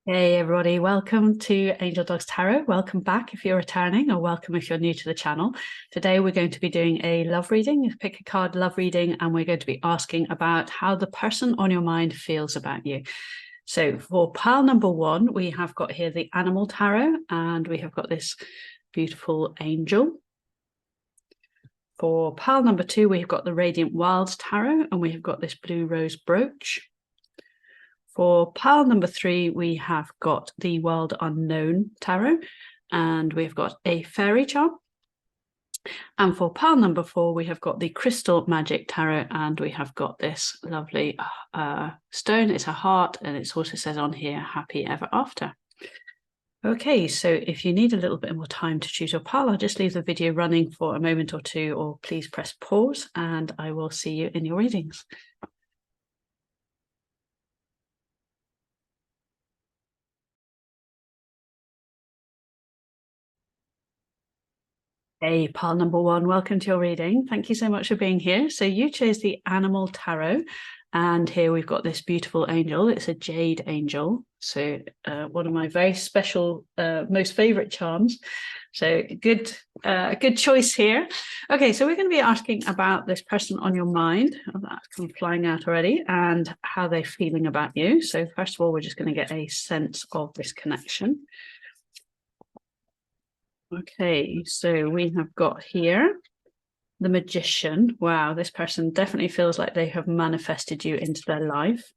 Hey everybody, welcome to Angel Dogs Tarot. Welcome back if you're returning, or welcome if you're new to the channel. Today we're going to be doing a love reading, pick a card love reading, and we're going to be asking about how the person on your mind feels about you. So for pile number one, we have got here the Animal Tarot, and we have got this beautiful angel. For pile number two, we've got the Radiant Wilds Tarot, and we have got this blue rose brooch. For pile number three, we have got the World Unknown Tarot, and we've got a fairy charm. And for pile number four, we have got the Crystal Magic Tarot, and we have got this lovely stone. It's a heart, and it also says on here, happy ever after. Okay, so if you need a little bit more time to choose your pile, I'll just leave the video running for a moment or two, or please press pause, and I will see you in your readings. Hey, pile number one, welcome to your reading. Thank you so much for being here. So you chose the Animal Tarot, and here we've got this beautiful angel. It's a jade angel. So one of my very special, most favorite charms. So good choice here. Okay, so we're going to be asking about this person on your mind. Oh, that's come flying out already, and how they're feeling about you. So first of all, we're just going to get a sense of this connection. Okay, so we have got here the Magician. Wow, this person definitely feels like they have manifested you into their life,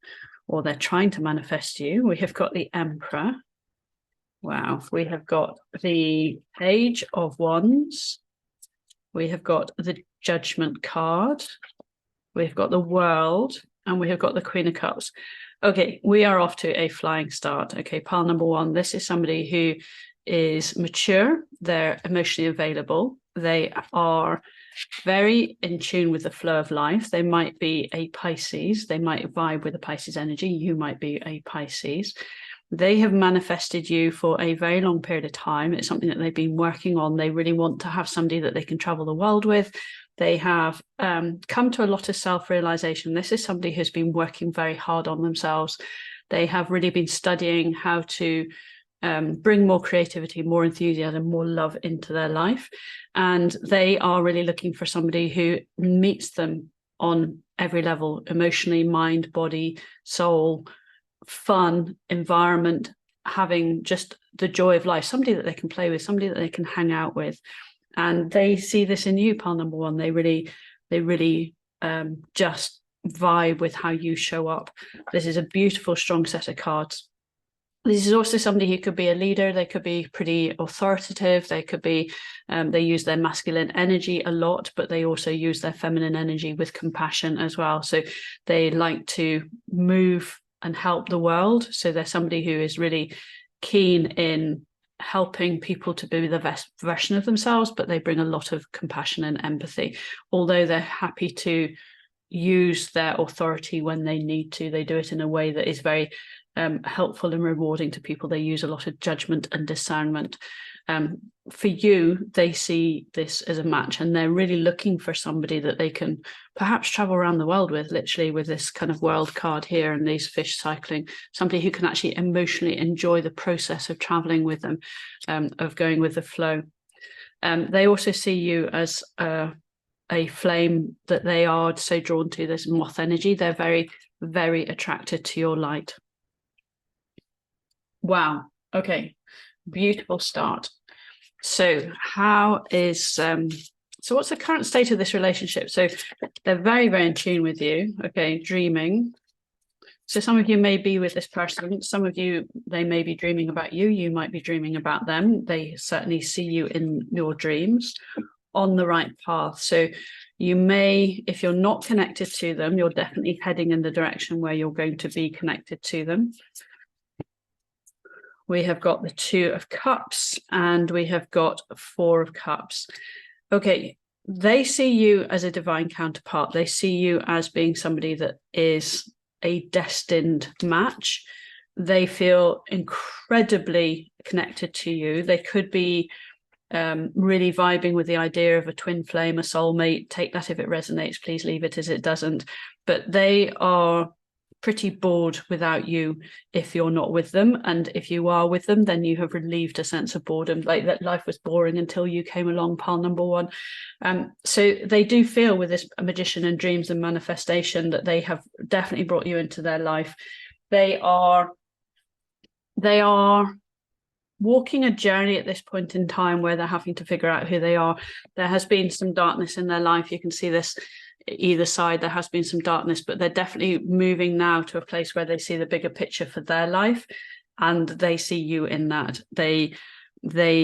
or they're trying to manifest you. We have got the Emperor. Wow, we have got the Page of Wands. We have got the Judgment card. We've got the World, and we have got the Queen of Cups. Okay, we are off to a flying start. Okay, pile number one. This is somebody who is mature, they're emotionally available, they are very in tune with the flow of life. They might be a Pisces, they might vibe with the Pisces energy, you might be a Pisces. They have manifested you for a very long period of time. It's something that they've been working on. They really want to have somebody that they can travel the world with. They have come to a lot of self-realization. This is somebody who's been working very hard on themselves. They have really been studying how to bring more creativity, more enthusiasm, more love into their life. And they are really looking for somebody who meets them on every level, emotionally, mind, body, soul, fun, environment, having just the joy of life, somebody that they can play with, somebody that they can hang out with. And they see this in you, pile number one. They really just vibe with how you show up. This is a beautiful, strong set of cards. This is also somebody who could be a leader. They could be pretty authoritative. They could be, they use their masculine energy a lot, but they also use their feminine energy with compassion as well. So they like to move and help the world. So they're somebody who is really keen in helping people to be the best version of themselves, but they bring a lot of compassion and empathy. Although they're happy to use their authority when they need to, they do it in a way that is very helpful and rewarding to people. They use a lot of judgment and discernment. For you, they see this as a match, and they're really looking for somebody that they can perhaps travel around the world with, literally with this kind of world card here and these fish cycling, somebody who can actually emotionally enjoy the process of traveling with them, of going with the flow. They also see you as a flame that they are so drawn to, this moth energy. They're very, very attracted to your light. Wow. Okay. Beautiful start. So how is so what's the current state of this relationship? So they're very, very in tune with you. Okay, dreaming. So some of you may be with this person. Some of you, they may be dreaming about you. You might be dreaming about them. They certainly see you in your dreams on the right path. So you may, if you're not connected to them, you're definitely heading in the direction where you're going to be connected to them. We have got the Two of Cups, and we have got Four of Cups. Okay, they see you as a divine counterpart. They see you as being somebody that is a destined match. They feel incredibly connected to you. They could be really vibing with the idea of a twin flame, a soulmate. Take that if it resonates, please leave it as it doesn't. But they are pretty bored without you if you're not with them, and if you are with them, then you have relieved a sense of boredom, like that life was boring until you came along, pile number one. So they do feel with this magician and dreams and manifestation that they have definitely brought you into their life. They are walking a journey at this point in time where they're having to figure out who they are. There has been some darkness in their life. You can see this either side. There has been some darkness, but they're definitely moving now to a place where they see the bigger picture for their life, and they see you in that. They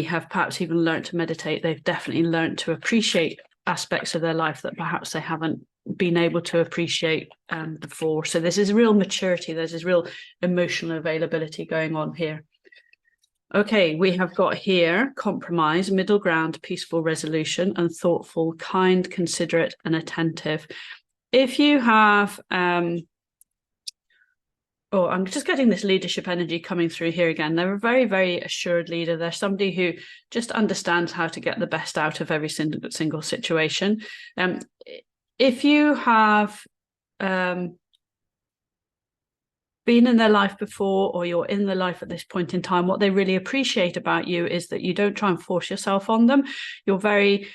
have perhaps even learned to meditate. They've definitely learned to appreciate aspects of their life that perhaps they haven't been able to appreciate before. So this is real maturity. There's this real emotional availability going on here. Okay, we have got here compromise, middle ground, peaceful resolution, and thoughtful, kind, considerate, and attentive. If you have, I'm just getting this leadership energy coming through here again. They're a very, very assured leader. They're somebody who just understands how to get the best out of every single situation. If you have been in their life before, or you're in their life at this point in time, what they really appreciate about you is that you don't try and force yourself on them. You're very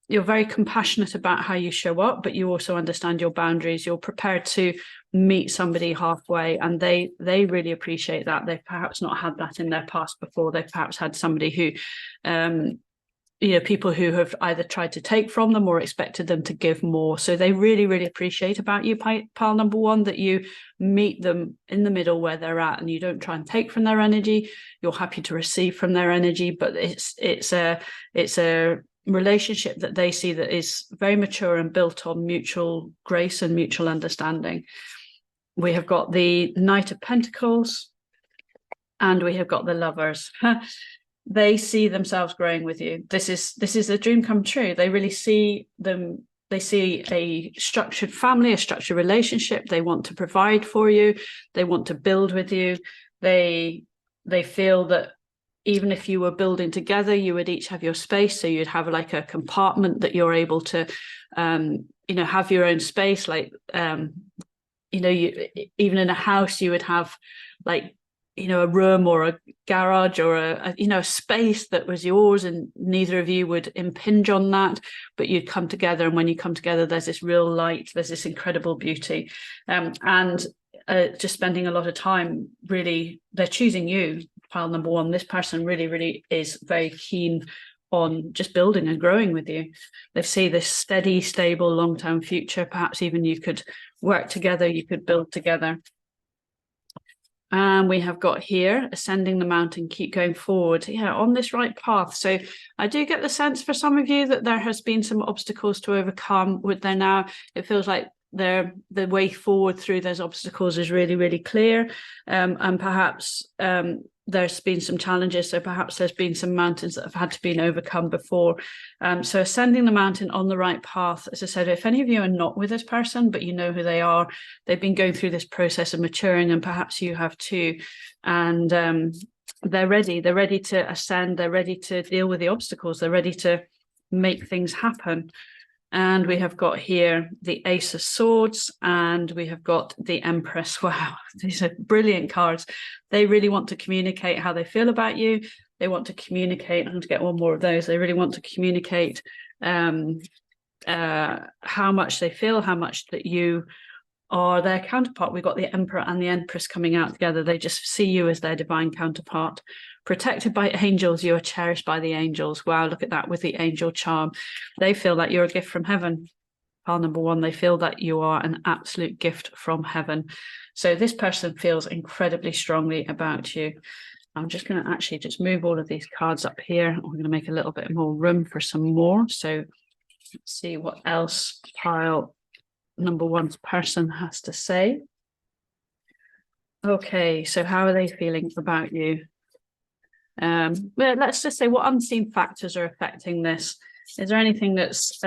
compassionate about how you show up, but you also understand your boundaries. You're prepared to meet somebody halfway, and they really appreciate that. They've perhaps not had that in their past before. They've perhaps had somebody who people who have either tried to take from them or expected them to give more. So they really, really appreciate about you, pile number one, that you meet them in the middle where they're at, and you don't try and take from their energy. You're happy to receive from their energy, but it's a relationship that they see that is very mature and built on mutual grace and mutual understanding. We have got the Knight of Pentacles, and we have got the Lovers. They see themselves growing with you. This is a dream come true. They really see them. They see a structured family, a structured relationship. They want to provide for you. They want to build with you. They feel that even if you were building together, you would each have your space. So you'd have like a compartment that you're able to, have your own space. Like, you even in a house, you would have like, a room or a garage or a space that was yours, and neither of you would impinge on that, but you'd come together. And when you come together, there's this real light, there's this incredible beauty, and just spending a lot of time. Really, they're choosing you, pile number one. This person really, really is very keen on just building and growing with you. They see this steady, stable, long-term future. Perhaps even you could work together, you could build together. And we have got here, ascending the mountain, keep going forward. Yeah, on this right path. So I do get the sense for some of you that there has been some obstacles to overcome. With there now, it feels like the way forward through those obstacles is really, really clear. And perhaps there's been some challenges. So perhaps there's been some mountains that have had to be overcome before. So ascending the mountain on the right path. As I said, if any of you are not with this person, but you know who they are, they've been going through this process of maturing, and perhaps you have too. And they're ready to ascend. They're ready to deal with the obstacles. They're ready to make things happen. And we have got here the Ace of Swords, and we have got the Empress. Wow, these are brilliant cards. They really want to communicate how they feel about you. They want to communicate. I'm going to get one more of those. They really want to communicate how much they feel, how much that you are their counterpart. We've got the Emperor and the Empress coming out together. They just see you as their divine counterpart. Protected by angels, you are cherished by the angels. Wow, look at that with the angel charm. They feel that you're a gift from heaven. Pile number one, they feel that you are an absolute gift from heaven. So this person feels incredibly strongly about you. I'm just going to actually just move all of these cards up here. We're going to make a little bit more room for some more. So let's see what else pile number one's person has to say. Okay, so how are they feeling about you? Well, let's just say, what unseen factors are affecting this? Is there anything that's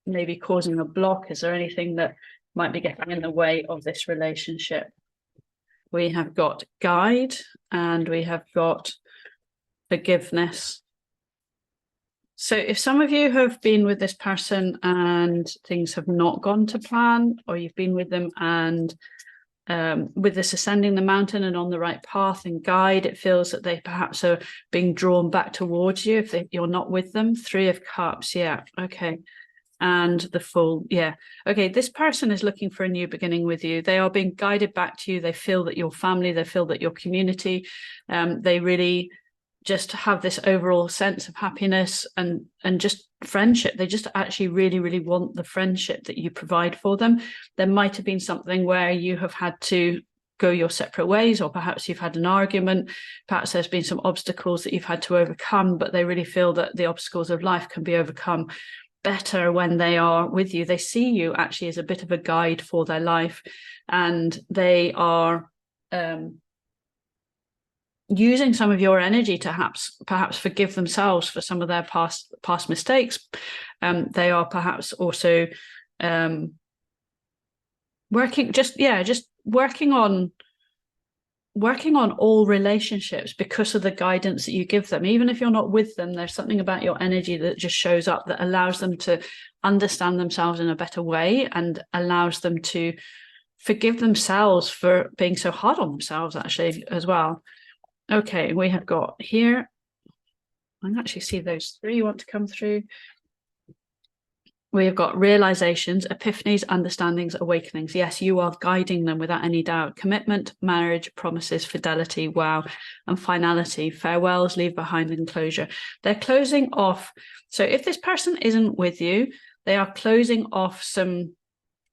maybe causing a block? Is there anything that might be getting in the way of this relationship? We have got guide, and we have got forgiveness. So if some of you have been with this person and things have not gone to plan, or you've been with them and with this ascending the mountain and on the right path and guide, it feels that they perhaps are being drawn back towards you if you're not with them. 3 of Cups, yeah, okay. And the Fool, yeah. Okay, this person is looking for a new beginning with you. They are being guided back to you. They feel that your family, they feel that your community, they really just have this overall sense of happiness and just friendship. They just actually really, really want the friendship that you provide for them. There might have been something where you have had to go your separate ways, or perhaps you've had an argument, perhaps there's been some obstacles that you've had to overcome, but they really feel that the obstacles of life can be overcome better when they are with you. They see you actually as a bit of a guide for their life, and they are using some of your energy to perhaps forgive themselves for some of their past mistakes. They are perhaps also working on all relationships because of the guidance that you give them. Even if you're not with them, there's something about your energy that just shows up that allows them to understand themselves in a better way and allows them to forgive themselves for being so hard on themselves actually as well. Okay, we have got here, I can actually see those 3 want to come through. We have got realizations, epiphanies, understandings, awakenings. Yes, you are guiding them without any doubt. Commitment, marriage, promises, fidelity, wow, and finality, farewells, leave behind, and closure. They're closing off. So if this person isn't with you, they are closing off some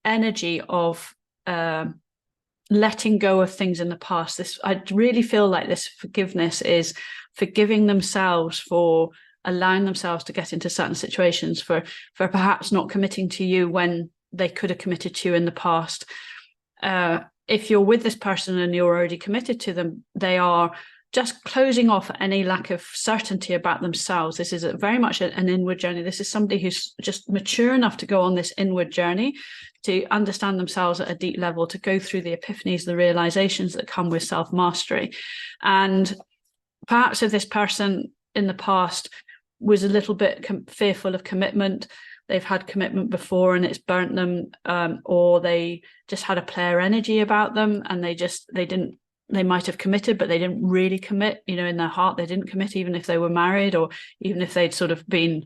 energy of letting go of things in the past. I really feel like this forgiveness is forgiving themselves for allowing themselves to get into certain situations, for perhaps not committing to you when they could have committed to you in the past. If you're with this person and you're already committed to them, they are just closing off any lack of certainty about themselves. This is very much an inward journey. This is somebody who's just mature enough to go on this inward journey, to understand themselves at a deep level, to go through the epiphanies, the realizations that come with self-mastery. And perhaps if this person in the past was a little bit fearful of commitment, they've had commitment before and it's burnt them, or they just had a player energy about them and they might have committed, but they didn't really commit, in their heart, they didn't commit, even if they were married, or even if they'd sort of been,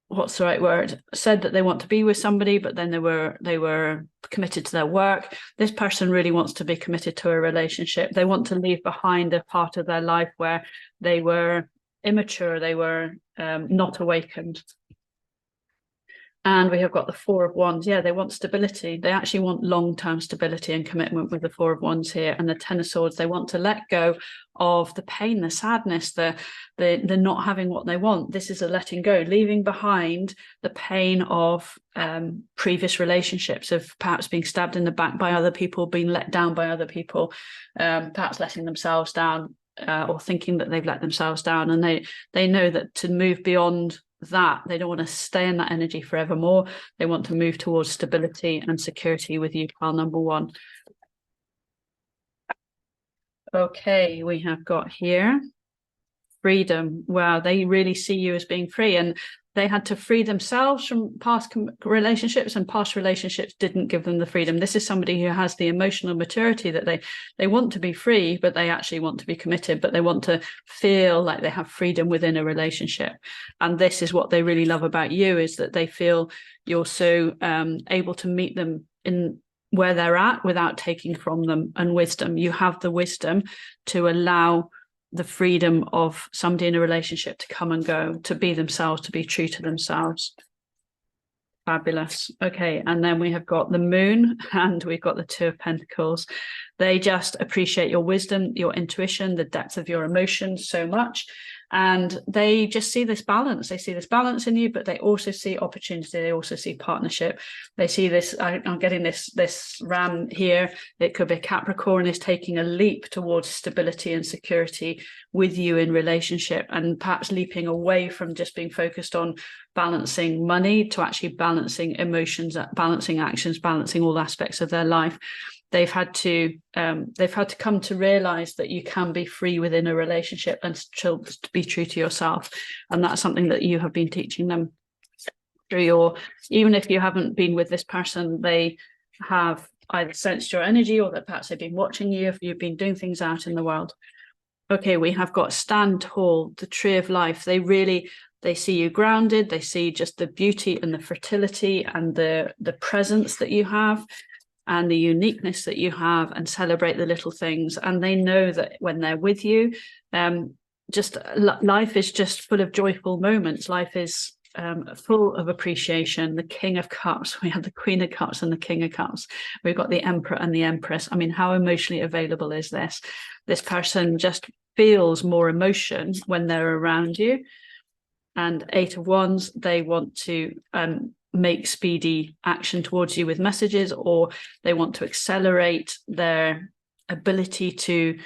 what's the right word, said that they want to be with somebody, but then they were committed to their work. This person really wants to be committed to a relationship. They want to leave behind a part of their life where they were immature, they were not awakened. And we have got the 4 of Wands. Yeah, they want stability. They actually want long-term stability and commitment with the 4 of Wands here. And the 10 of Swords, they want to let go of the pain, the sadness, the not having what they want. This is a letting go, leaving behind the pain of previous relationships, of perhaps being stabbed in the back by other people, being let down by other people, perhaps letting themselves down, or thinking that they've let themselves down. And they know that to move beyond that, they don't want to stay in that energy forevermore. They want to move towards stability and security with you, pile number 1. Okay, we have got here freedom. Wow, they really see you as being free, and they had to free themselves from past relationships, and past relationships didn't give them the freedom. This is somebody who has the emotional maturity that they want to be free, but they actually want to be committed, but they want to feel like they have freedom within a relationship. And this is what they really love about you, is that they feel you're so able to meet them in where they're at without taking from them, and wisdom. You have the wisdom to allow the freedom of somebody in a relationship to come and go, to be themselves, to be true to themselves. Fabulous. Okay, and then we have got the Moon, and we've got the 2 of Pentacles. They just appreciate your wisdom, your intuition, the depth of your emotions so much, and they just see this balance. They see this balance in you, but they also see opportunity. They also see partnership. They see this. I'm getting this ram here. It could be Capricorn is taking a leap towards stability and security with you in relationship, and perhaps leaping away from just being focused on balancing money to actually balancing emotions, balancing actions, balancing all aspects of their life. They've had to come to realize that you can be free within a relationship and still be true to yourself. And that's something that you have been teaching them through even if you haven't been with this person, they have either sensed your energy or that perhaps they've been watching you if you've been doing things out in the world. Okay, we have got stand tall, the tree of life. They see you grounded. They see just the beauty and the fertility and the presence that you have and the uniqueness that you have, and celebrate the little things. And they know that when they're with you, just life is just full of joyful moments. Life is full of appreciation. The King of Cups, we have the Queen of Cups and the King of Cups. We've got the Emperor and the Empress. I mean, how emotionally available is this? This person just feels more emotion when they're around you. And Eight of Wands, they want to make speedy action towards you with messages, or they want to accelerate their ability to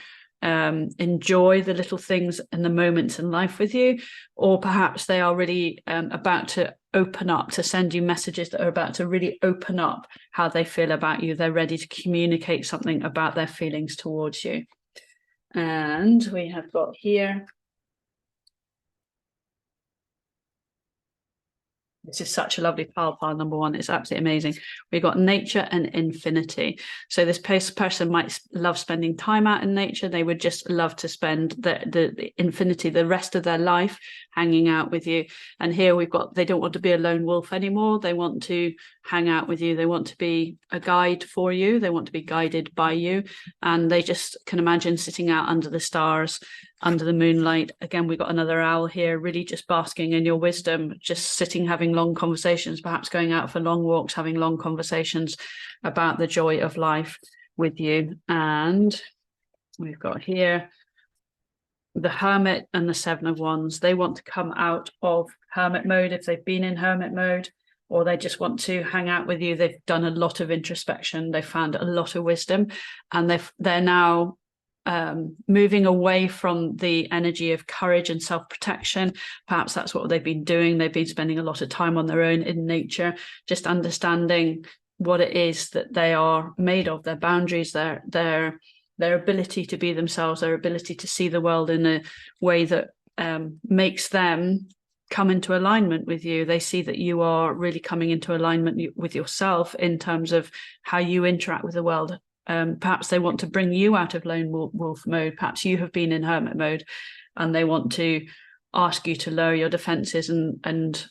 enjoy the little things and the moments in life with you, or perhaps they are really about to open up, to send you messages that are about to really open up how they feel about you. They're ready to communicate something about their feelings towards you. And we have got here, this is such a lovely pile number one. It's absolutely amazing. We've got nature and infinity. So this person might love spending time out in nature. They would just love to spend the infinity, the rest of their life, hanging out with you. And here we've got, they don't want to be a lone wolf anymore. They want to hang out with you. They want to be a guide for you. They want to be guided by you. And they just can imagine sitting out under the stars, under the moonlight. Again, we've got another owl here, really just basking in your wisdom, just sitting, having long conversations, perhaps going out for long walks, having long conversations about the joy of life with you. And we've got here the Hermit and the Seven of Wands. They want to come out of hermit mode if they've been in hermit mode, or they just want to hang out with you. They've done a lot of introspection. They've found a lot of wisdom, and they're now moving away from the energy of courage and self-protection. Perhaps that's what they've been doing. They've been spending a lot of time on their own in nature, just understanding what it is that they are made of, their boundaries, their ability to be themselves, their ability to see the world in a way that makes them come into alignment with you. They see that you are really coming into alignment with yourself in terms of how you interact with the world. Perhaps they want to bring you out of lone wolf mode. Perhaps you have been in hermit mode and they want to ask you to lower your defenses, and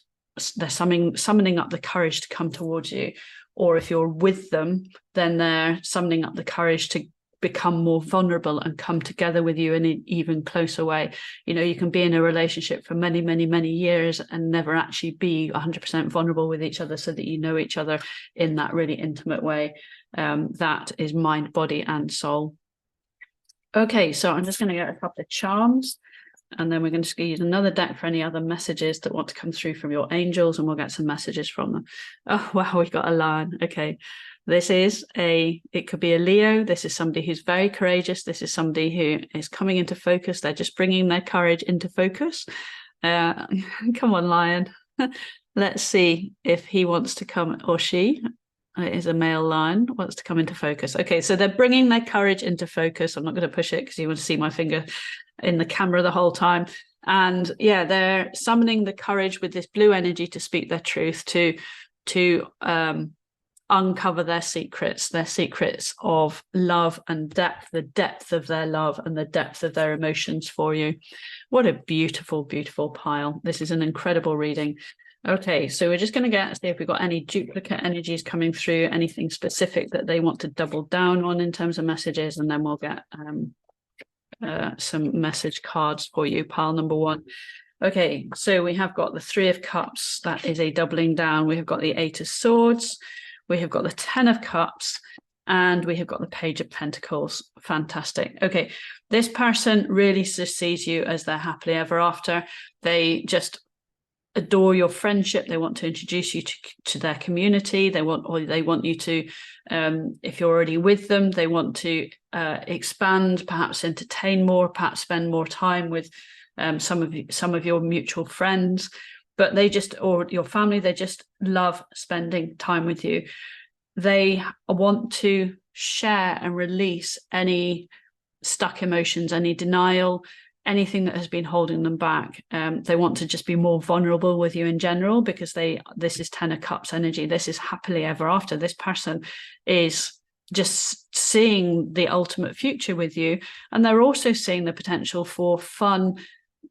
they're summoning up the courage to come towards you. Or if you're with them, then they're summoning up the courage to become more vulnerable and come together with you in an even closer way. You know, you can be in a relationship for many, many, many years and never actually be 100% vulnerable with each other, so that you know each other in that really intimate way. That is mind, body, and soul. Okay, so I'm just going to get a couple of charms, and then we're going to use another deck for any other messages that want to come through from your angels, and we'll get some messages from them. Oh, wow, we've got a lion. Okay, it could be a Leo. This is somebody who's very courageous. This is somebody who is coming into focus. They're just bringing their courage into focus. Come on, lion. Let's see if he wants to come, or she. It is a male lion, wants to come into focus. Okay, so they're bringing their courage into focus. I'm not going to push it because you want to see my finger in the camera the whole time. And yeah, they're summoning the courage with this blue energy to speak their truth, to uncover their secrets of love and depth, the depth of their love and the depth of their emotions for you. What a beautiful, beautiful pile. This is an incredible reading. Okay, so we're just going to see if we've got any duplicate energies coming through, anything specific that they want to double down on in terms of messages, and then we'll get some message cards for you, pile number one. Okay, so we have got the Three of Cups. That is a doubling down. We have got the Eight of Swords. We have got the 10 of Cups, and we have got the Page of Pentacles. Fantastic. Okay, this person really sees you as their happily ever after. They just adore your friendship. They want to introduce you to their community. They want you to, if you're already with them, they want to expand, perhaps entertain more, perhaps spend more time with some of your mutual friends. But or your family, they just love spending time with you. They want to share and release any stuck emotions, any denial, anything that has been holding them back. They want to just be more vulnerable with you in general, because this is 10 of Cups energy. This is happily ever after. This person is just seeing the ultimate future with you. And they're also seeing the potential for fun,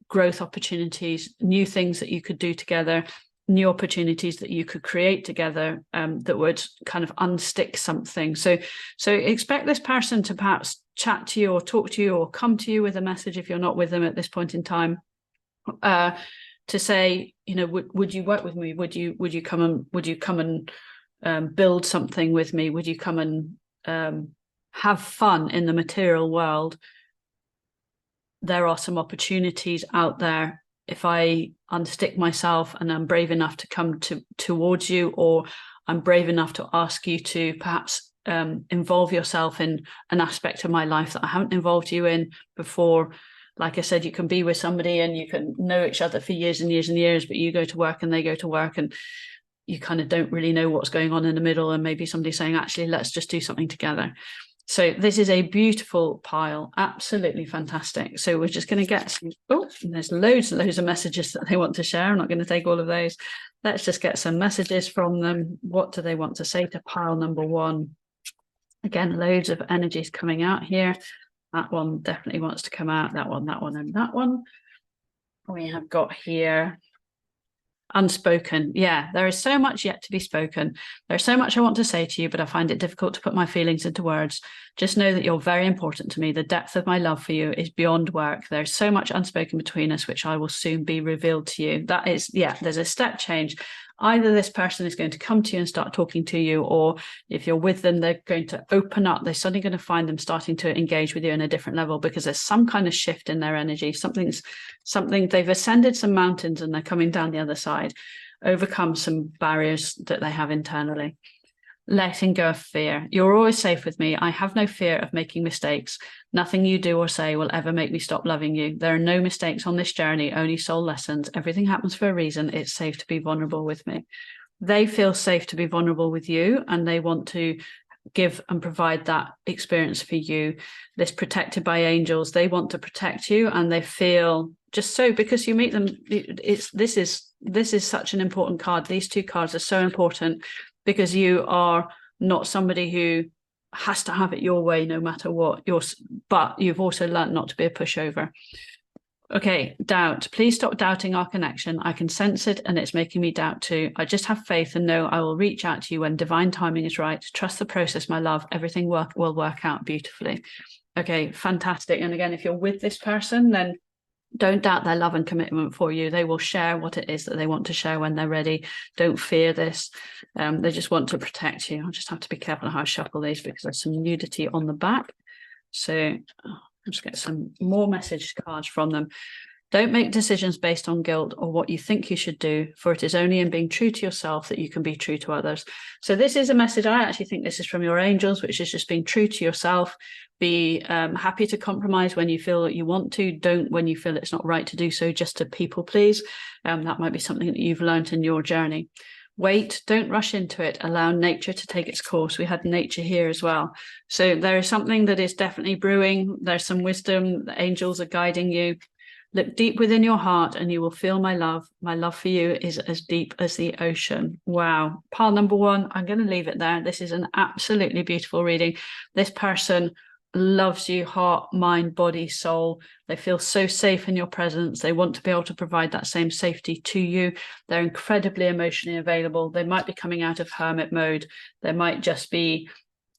growth opportunities, new things that you could do together, new opportunities that you could create together, that would kind of unstick something. So expect this person to perhaps chat to you or talk to you or come to you with a message if you're not with them at this point in time, to say, you know, would you work with me? Would you come and build something with me? Would you come and have fun in the material world? There are some opportunities out there. If I unstick myself and I'm brave enough to come towards you, or I'm brave enough to ask you to perhaps involve yourself in an aspect of my life that I haven't involved you in before. Like I said, you can be with somebody and you can know each other for years and years and years, but you go to work and they go to work, and you kind of don't really know what's going on in the middle, and maybe somebody saying, actually, let's just do something together. So this is a beautiful pile, absolutely fantastic. So we're just going to get some, there's loads and loads of messages that they want to share. I'm not going to take all of those. Let's just get some messages from them. What do they want to say to pile number one? Again, loads of energies coming out here. That one definitely wants to come out, that one, and that one. We have got here unspoken. Yeah, there is so much yet to be spoken. There's so much I want to say to you, but I find it difficult to put my feelings into words. Just know that you're very important to me. The depth of my love for you is beyond work. There's so much unspoken between us, which I will soon be revealed to you. That is, yeah, there's a step change. Either this person is going to come to you and start talking to you, or if you're with them, they're going to open up. They're suddenly going to find them starting to engage with you in a different level, because there's some kind of shift in their energy. Something they've ascended some mountains and they're coming down the other side, overcome some barriers that they have internally. Letting go of fear. You're always safe with me. I have no fear of making mistakes. Nothing you do or say will ever make me stop loving you. There are no mistakes on this journey, only soul lessons. Everything happens for a reason. It's safe to be vulnerable with me. They feel safe to be vulnerable with you, and they want to give and provide that experience for you. This protected by angels. They want to protect you, and they feel just so, because you meet them. This is such an important card. These two cards are so important, because you are not somebody who has to have it your way no matter what. But you've also learned not to be a pushover. Okay, doubt. Please stop doubting our connection. I can sense it and it's making me doubt too. I just have faith and know I will reach out to you when divine timing is right. Trust the process, my love. Everything will work out beautifully. Okay, fantastic. And again, if you're with this person, then don't doubt their love and commitment for you. They will share what it is that they want to share when they're ready. Don't fear this. They just want to protect you. I'll just have to be careful how I shuffle these, because there's some nudity on the back. So I'll just get some more message cards from them. Don't make decisions based on guilt or what you think you should do, for it is only in being true to yourself that you can be true to others. So this is a message, I actually think this is from your angels, which is just being true to yourself. Be happy to compromise when you feel that you want to. Don't when you feel it's not right to do so, just to people please. That might be something that you've learned in your journey. Wait, don't rush into it. Allow nature to take its course. We had nature here as well. So there is something that is definitely brewing. There's some wisdom. The angels are guiding you. Look deep within your heart and you will feel my love. My love for you is as deep as the ocean. Wow. Pile number one, I'm going to leave it there. This is an absolutely beautiful reading. This person loves you, heart, mind, body, soul. They feel so safe in your presence. They want to be able to provide that same safety to you. They're incredibly emotionally available. They might be coming out of hermit mode. They might just be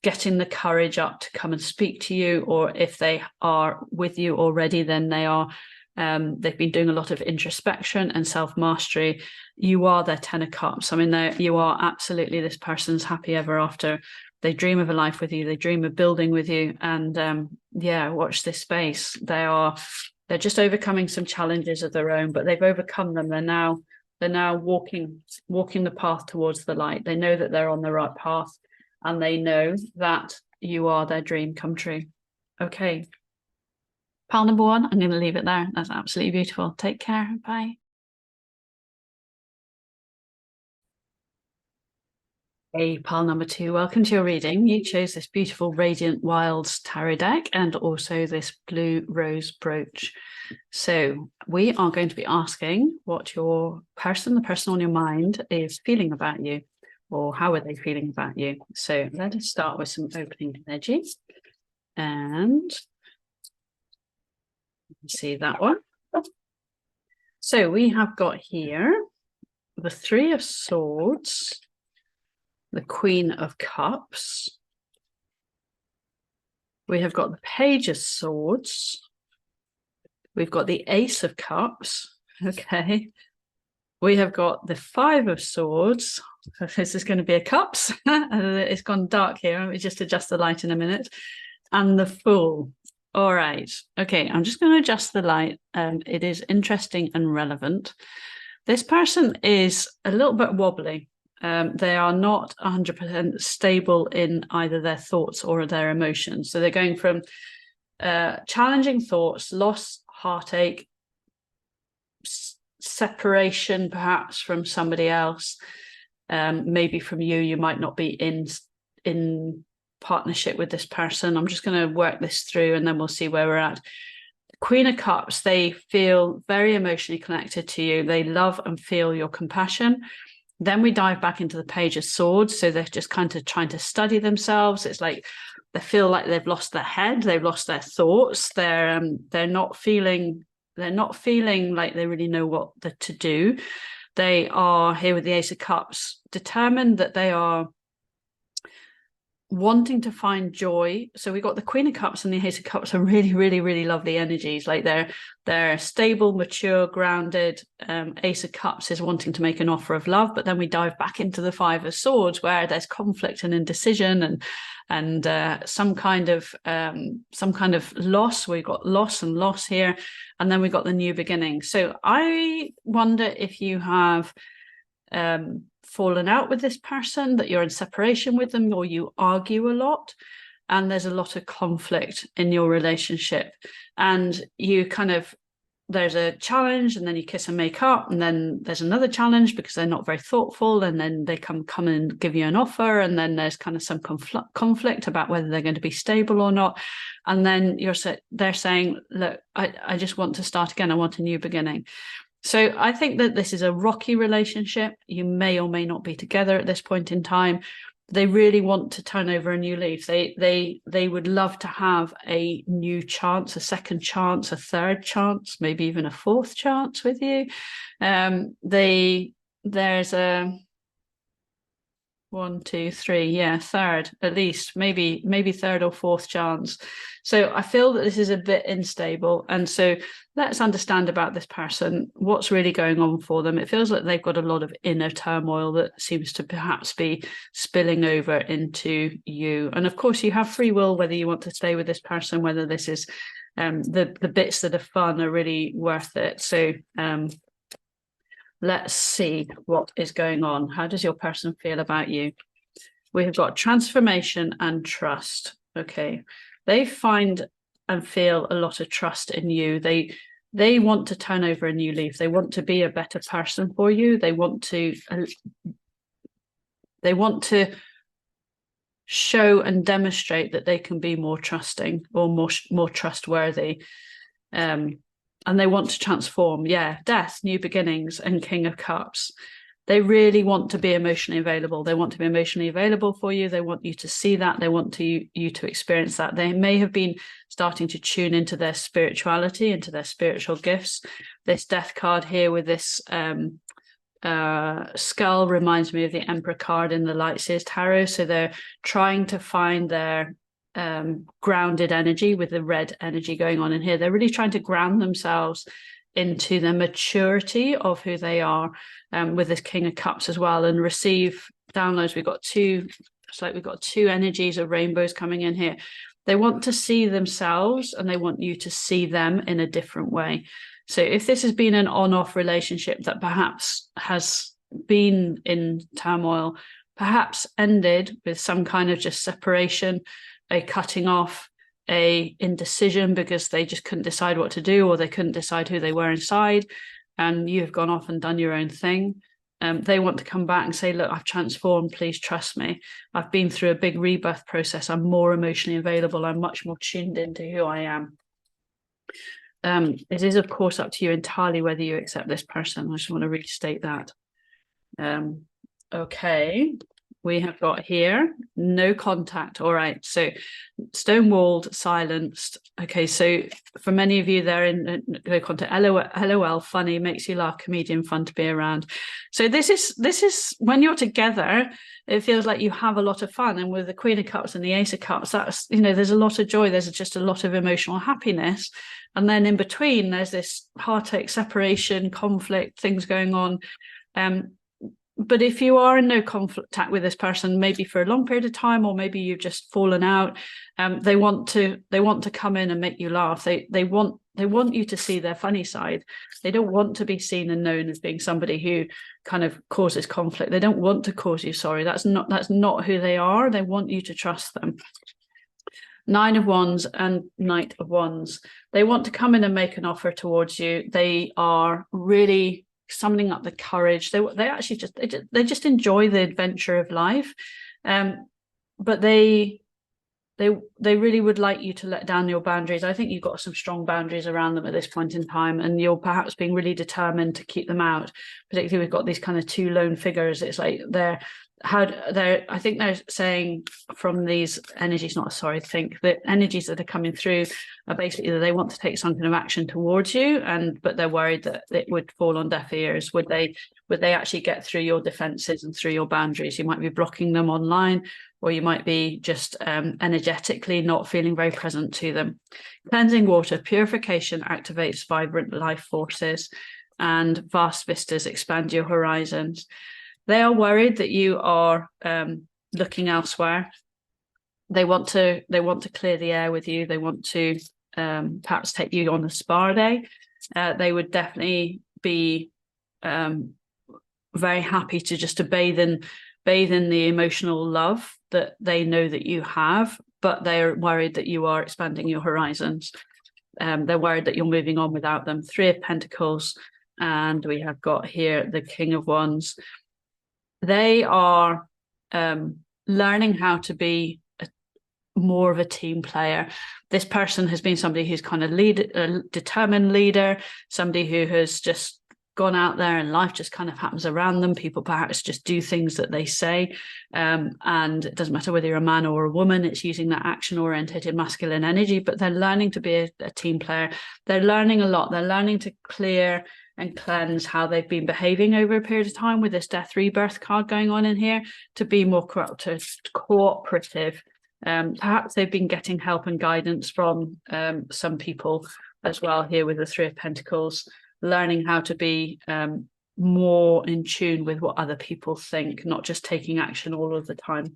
getting the courage up to come and speak to you, or if they are with you already, then they are they've been doing a lot of introspection and self-mastery. You are their 10 of Cups. I mean, you are absolutely this person's happy ever after. They dream of a life with you. They dream of building with you. And yeah, watch this space. They're just overcoming some challenges of their own, but they've overcome them. They're now walking the path towards the light. They know that they're on the right path, and they know that you are their dream come true. Okay. Pile number one, I'm going to leave it there. That's absolutely beautiful. Take care. Bye. Hey, pile number 2, welcome to your reading. You chose this beautiful Radiant Wilds tarot deck and also this blue rose brooch. So we are going to be asking what the person on your mind is feeling about you, or how are they feeling about you. So let us start with some opening energy. And see that one. So we have got here the Three of Swords, the Queen of Cups. We have got the Page of Swords. We've got the Ace of Cups. Okay. We have got the Five of Swords. This is going to be a cups. It's gone dark here. Let me just adjust the light in a minute. And the Fool. All right. Okay. I'm just going to adjust the light. It is interesting and relevant. This person is a little bit wobbly. They are not 100% stable in either their thoughts or their emotions. So they're going from challenging thoughts, loss, heartache, separation perhaps from somebody else, maybe from you. You might not be in partnership with this person. I'm just going to work this through and then we'll see where we're at. Queen of Cups, they feel very emotionally connected to you. They love and feel your compassion. Then we dive back into the Page of Swords. So they're just kind of trying to study themselves. It's like they feel like they've lost their head. They've lost their thoughts. They're not feeling like they really know what to do. They are here with the Ace of Cups, determined that they are wanting to find joy. So we got the Queen of Cups and the Ace of Cups are really, really, really lovely energies. Like they're stable, mature, grounded. Ace of Cups is wanting to make an offer of love, but then we dive back into the Five of Swords where there's conflict and indecision and some kind of loss. We got loss and loss here, and then we got the new beginning. So I wonder if you have fallen out with this person, that you're in separation with them, or you argue a lot and there's a lot of conflict in your relationship, and you there's a challenge and then you kiss and make up, and then there's another challenge because they're not very thoughtful, and then they come and give you an offer, and then there's kind of some conflict about whether they're going to be stable or not, and then they're saying, look, I just want to start again. I want a new beginning. So I think that this is a rocky relationship. You may or may not be together at this point in time. They really want to turn over a new leaf. They would love to have a new chance, a second chance, a third chance, maybe even a fourth chance with you. There's a 1, 2, 3, third at least, maybe third or fourth chance. So I feel that this is a bit unstable, and so let's understand about this person, what's really going on for them. It feels like they've got a lot of inner turmoil that seems to perhaps be spilling over into you, and of course you have free will whether you want to stay with this person, whether this is the bits that are fun are really worth it. So let's see what is going on. How does your person feel about you? We have got transformation and trust. Okay. They find and feel a lot of trust in you. They want to turn over a new leaf. They want to be a better person for you. They want to show and demonstrate that they can be more trusting or more trustworthy. And they want to transform. Death, new beginnings, and King of Cups. They really want to be emotionally available. They want to be emotionally available for you. They want you to see that. They want you to experience that. They may have been starting to tune into their spirituality, into their spiritual gifts. This Death card here with this skull reminds me of the Emperor card in the Lightseers Tarot. So they're trying to find their grounded energy with the red energy going on in here. They're really trying to ground themselves into the maturity of who they are, with this King of Cups as well, and receive downloads. We've got two energies of rainbows coming in here. They want to see themselves and they want you to see them in a different way. So if this has been an on-off relationship that perhaps has been in turmoil, perhaps ended with some kind of just separation, a cutting off, a indecision because they just couldn't decide what to do, or they couldn't decide who they were inside, and you've gone off and done your own thing. They want to come back and say, look, I've transformed, please trust me. I've been through a big rebirth process. I'm more emotionally available. I'm much more tuned into who I am. It is, of course, up to you entirely whether you accept this person. I just want to restate that. Okay, we have got here no contact. All right, so stonewalled, silenced. Okay, so for many of you, they're in no contact. LOL, funny, makes you laugh, comedian, fun to be around. So this is when you're together, it feels like you have a lot of fun. And with the Queen of Cups and the Ace of Cups, that's, you know, there's a lot of joy. There's just a lot of emotional happiness. And then in between, there's this heartache, separation, conflict, things going on. But if you are in no contact with this person, maybe for a long period of time, or maybe you've just fallen out, they want to come in and make you laugh. They want you to see their funny side. They don't want to be seen and known as being somebody who kind of causes conflict. They don't want to cause you sorry. That's not who they are. They want you to trust them. Nine of Wands and Knight of Wands. They want to come in and make an offer towards you. They are really summoning up the courage. They actually just enjoy the adventure of life, but they really would like you to let down your boundaries. I think you've got some strong boundaries around them at this point in time, and you're perhaps being really determined to keep them out. Particularly, we've got these kind of two lone figures. It's like I think they're saying from these energies, the energies that are coming through are basically that they want to take some kind of action towards you, but they're worried that it would fall on deaf ears. Would they actually get through your defenses and through your boundaries? You might be blocking them online, or you might be just energetically not feeling very present to them. Cleansing water, purification activates vibrant life forces, and vast vistas expand your horizons. They are worried that you are looking elsewhere. They want to clear the air with you. They want to perhaps take you on a spa day. They would definitely be very happy to bathe in the emotional love that they know that you have, but they're worried that you are expanding your horizons. They're worried that you're moving on without them. Three of Pentacles, and we have got here the King of Wands. They are learning how to be more of a team player. This person has been somebody who's kind of a determined leader, somebody who has just gone out there and life just kind of happens around them. People perhaps just do things that they say, and it doesn't matter whether you're a man or a woman. It's using that action-oriented masculine energy, but they're learning to be a team player. They're learning a lot. They're learning to clear and cleanse how they've been behaving over a period of time with this death rebirth card going on in here, to be more cooperative. Perhaps they've been getting help and guidance from some people as well here with the Three of Pentacles, learning how to be more in tune with what other people think, not just taking action all of the time.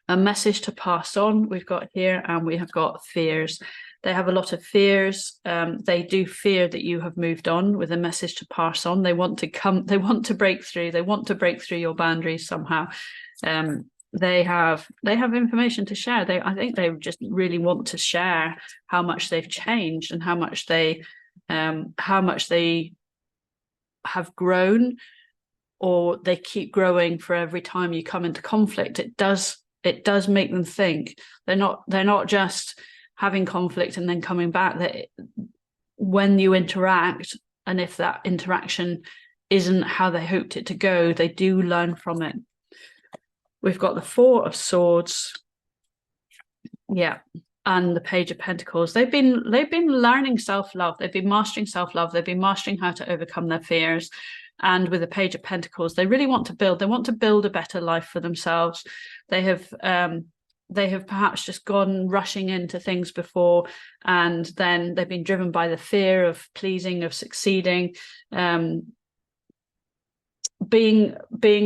A message to pass on we've got here, and we have got fears. They have a lot of fears. They do fear that you have moved on, with a message to pass on. They want to break through. They want to break through your boundaries somehow. They have information to share. I think they just really want to share how much they've changed and how much they have grown, or they keep growing for every time you come into conflict. It does make them think. They're not just having conflict and then coming back. That when you interact, and if that interaction isn't how they hoped it to go, they do learn from it. We've got the Four of Swords, yeah, and the Page of Pentacles. They've been learning self-love. They've been mastering self-love. They've been mastering how to overcome their fears. And with the Page of Pentacles, they really want to build. They want to build a better life for themselves. They have perhaps just gone rushing into things before, and then they've been driven by the fear of pleasing, of succeeding, being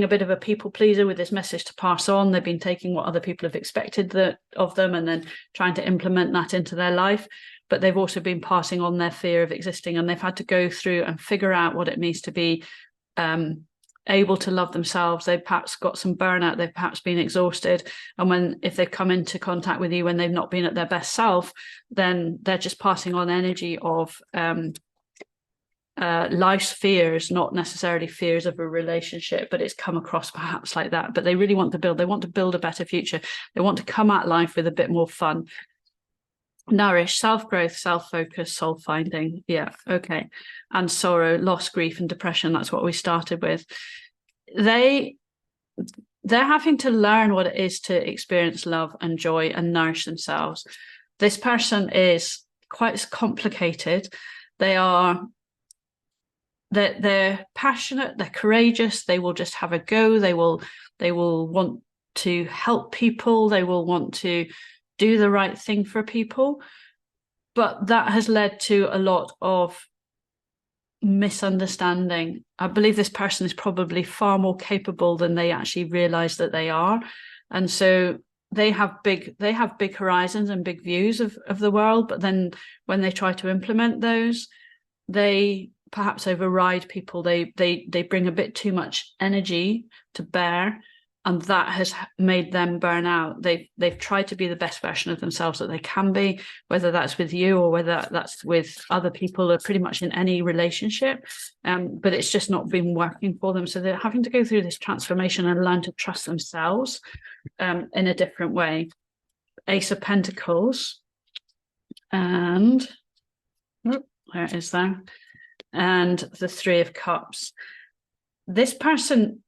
a bit of a people pleaser with this message to pass on. They've been taking what other people have expected of them and then trying to implement that into their life. But they've also been passing on their fear of existing, and they've had to go through and figure out what it means to be able to love themselves. They've perhaps got some burnout. They've perhaps been exhausted. And if they've come into contact with you when they've not been at their best self, then they're just passing on energy of life's fears, not necessarily fears of a relationship, but it's come across perhaps like that. But they really want to build a better future. They want to come at life with a bit more fun. Nourish, self-growth, self-focus, soul-finding. Yeah, okay. And sorrow, loss, grief, and depression. That's what we started with. They're having to learn what it is to experience love and joy and nourish themselves. This person is quite complicated. They're passionate, they're courageous, they will just have a go, they will want to help people, they will want to do the right thing for people. But that has led to a lot of misunderstanding. I believe this person is probably far more capable than they actually realize that they are. And so they have big horizons and big views of the world, but then when they try to implement those, they perhaps override people. They bring a bit too much energy to bear, and that has made them burn out. They've tried to be the best version of themselves that they can be, whether that's with you or whether that's with other people, or pretty much in any relationship. But it's just not been working for them. So they're having to go through this transformation and learn to trust themselves in a different way. Ace of Pentacles, and where is that? And the Three of Cups. This person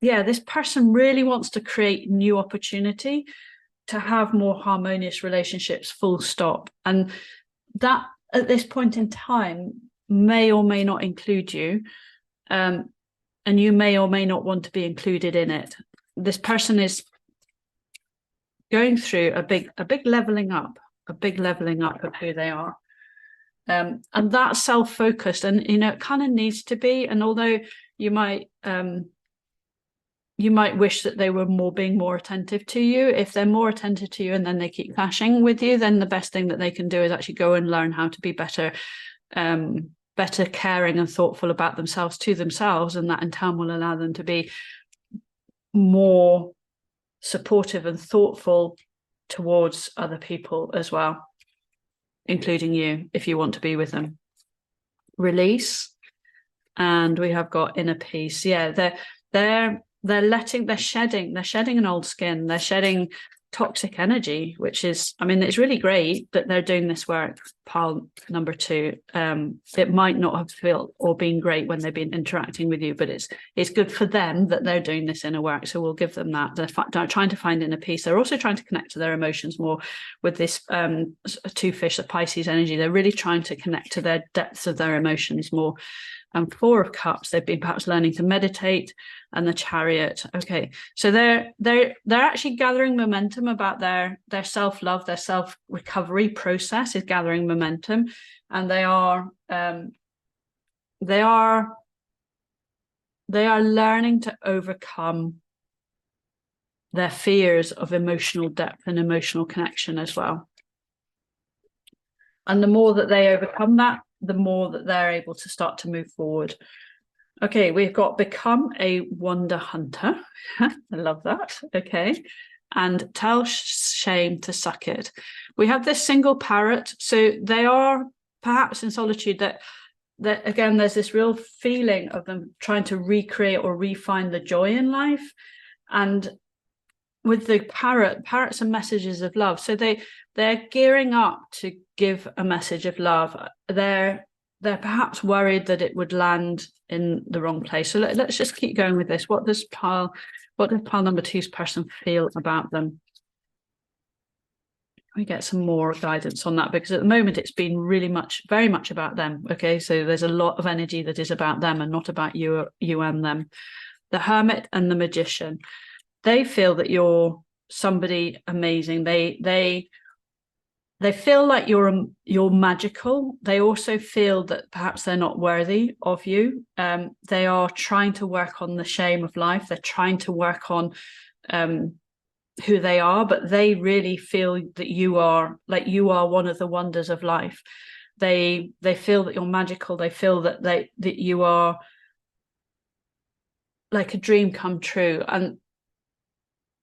really wants to create new opportunity to have more harmonious relationships, full stop. And that at this point in time may or may not include you, and you may or may not want to be included in it. This person is going through a big leveling up of who they are. And that's self-focused, and it kind of needs to be. And although you might wish that they were being more attentive to you, if they're more attentive to you and then they keep clashing with you, then the best thing that they can do is actually go and learn how to be better caring and thoughtful about themselves to themselves, and that in turn will allow them to be more supportive and thoughtful towards other people as well, including you, if you want to be with them. Release, and we have got inner peace. Yeah, they're shedding an old skin, they're shedding toxic energy, which is, I mean, it's really great that they're doing this work. Pile number 2, it might not have felt or been great when they've been interacting with you, but it's good for them that they're doing this inner work, so we'll give them that. They're trying to find inner peace. They're also trying to connect to their emotions more with this 2 fish, the Pisces energy. They're really trying to connect to their depths of their emotions more. And 4 of Cups, they've been perhaps learning to meditate. And the Chariot. Okay, so they're actually gathering momentum about their self-love, their self-recovery process is gathering momentum, and they are learning to overcome their fears of emotional depth and emotional connection as well. And the more that they overcome that, the more that they're able to start to move forward. Okay, we've got Become a Wonder Hunter. I love that. Okay. And Tell Shame to Suck It. We have this single parrot. So they are perhaps in solitude, that again, there's this real feeling of them trying to recreate or refine the joy in life. And with the parrots are messages of love. So they're gearing up to give a message of love. They're perhaps worried that it would land in the wrong place. So let's just keep going with this. What does pile number 2's person feel about them? We get some more guidance on that, because at the moment it's been very much about them. Okay, so there's a lot of energy that is about them and not about you and them. The Hermit and the Magician. They feel that you're somebody amazing. They feel like you're magical. They also feel that perhaps they're not worthy of you. They are trying to work on the shame of life. They're trying to work on who they are, but they really feel that you are one of the wonders of life. They feel that you're magical. They feel that you are like a dream come true. And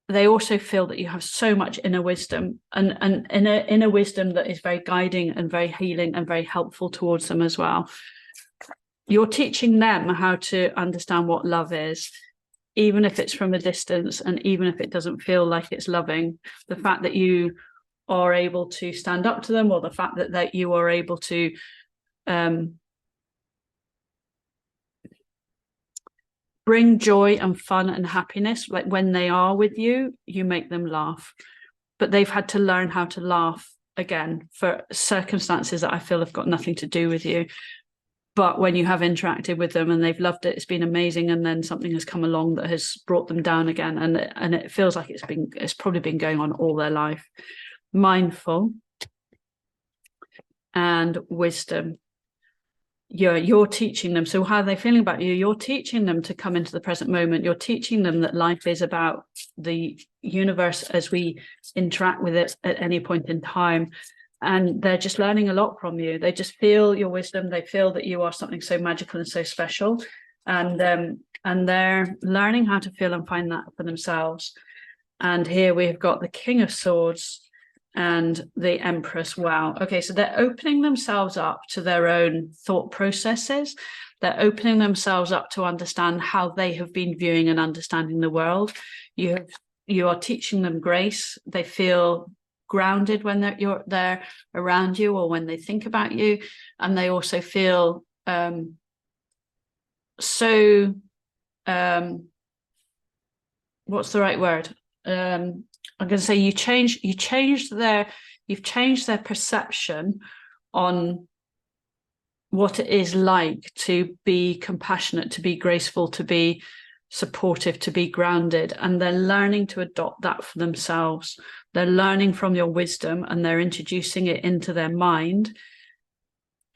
they also feel that you have so much inner wisdom, and inner wisdom that is very guiding and very healing and very helpful towards them as well. you're teaching them how to understand what love is, even if it's from a distance, and even if it doesn't feel like it's loving. The fact that you are able to stand up to them, or the fact that you are able to bring joy and fun and happiness, like when they are with you, you make them laugh. But they've had to learn how to laugh again for circumstances that I feel have got nothing to do with you. But when you have interacted with them and they've loved it, it's been amazing, and then something has come along that has brought them down again, and it feels like it's probably been going on all their life. Mindful and wisdom. You're teaching them. So how are they feeling about you? You're teaching them to come into the present moment. You're teaching them that life is about the universe as we interact with it at any point in time. And they're just learning a lot from you. They just feel your wisdom. They feel that you are something so magical and so special. And they're learning how to feel and find that for themselves. And here we've got the King of Swords and the Empress. Wow. Okay, so they're opening themselves up to their own thought processes. They're opening themselves up to understand how they have been viewing and understanding the world. You are teaching them grace. They feel grounded when they're around you, or when they think about you, and they also feel what's the right word? I'm going to say you've changed their perception on what it is like to be compassionate, to be graceful, to be supportive, to be grounded, and they're learning to adopt that for themselves. They're learning from your wisdom, and they're introducing it into their mind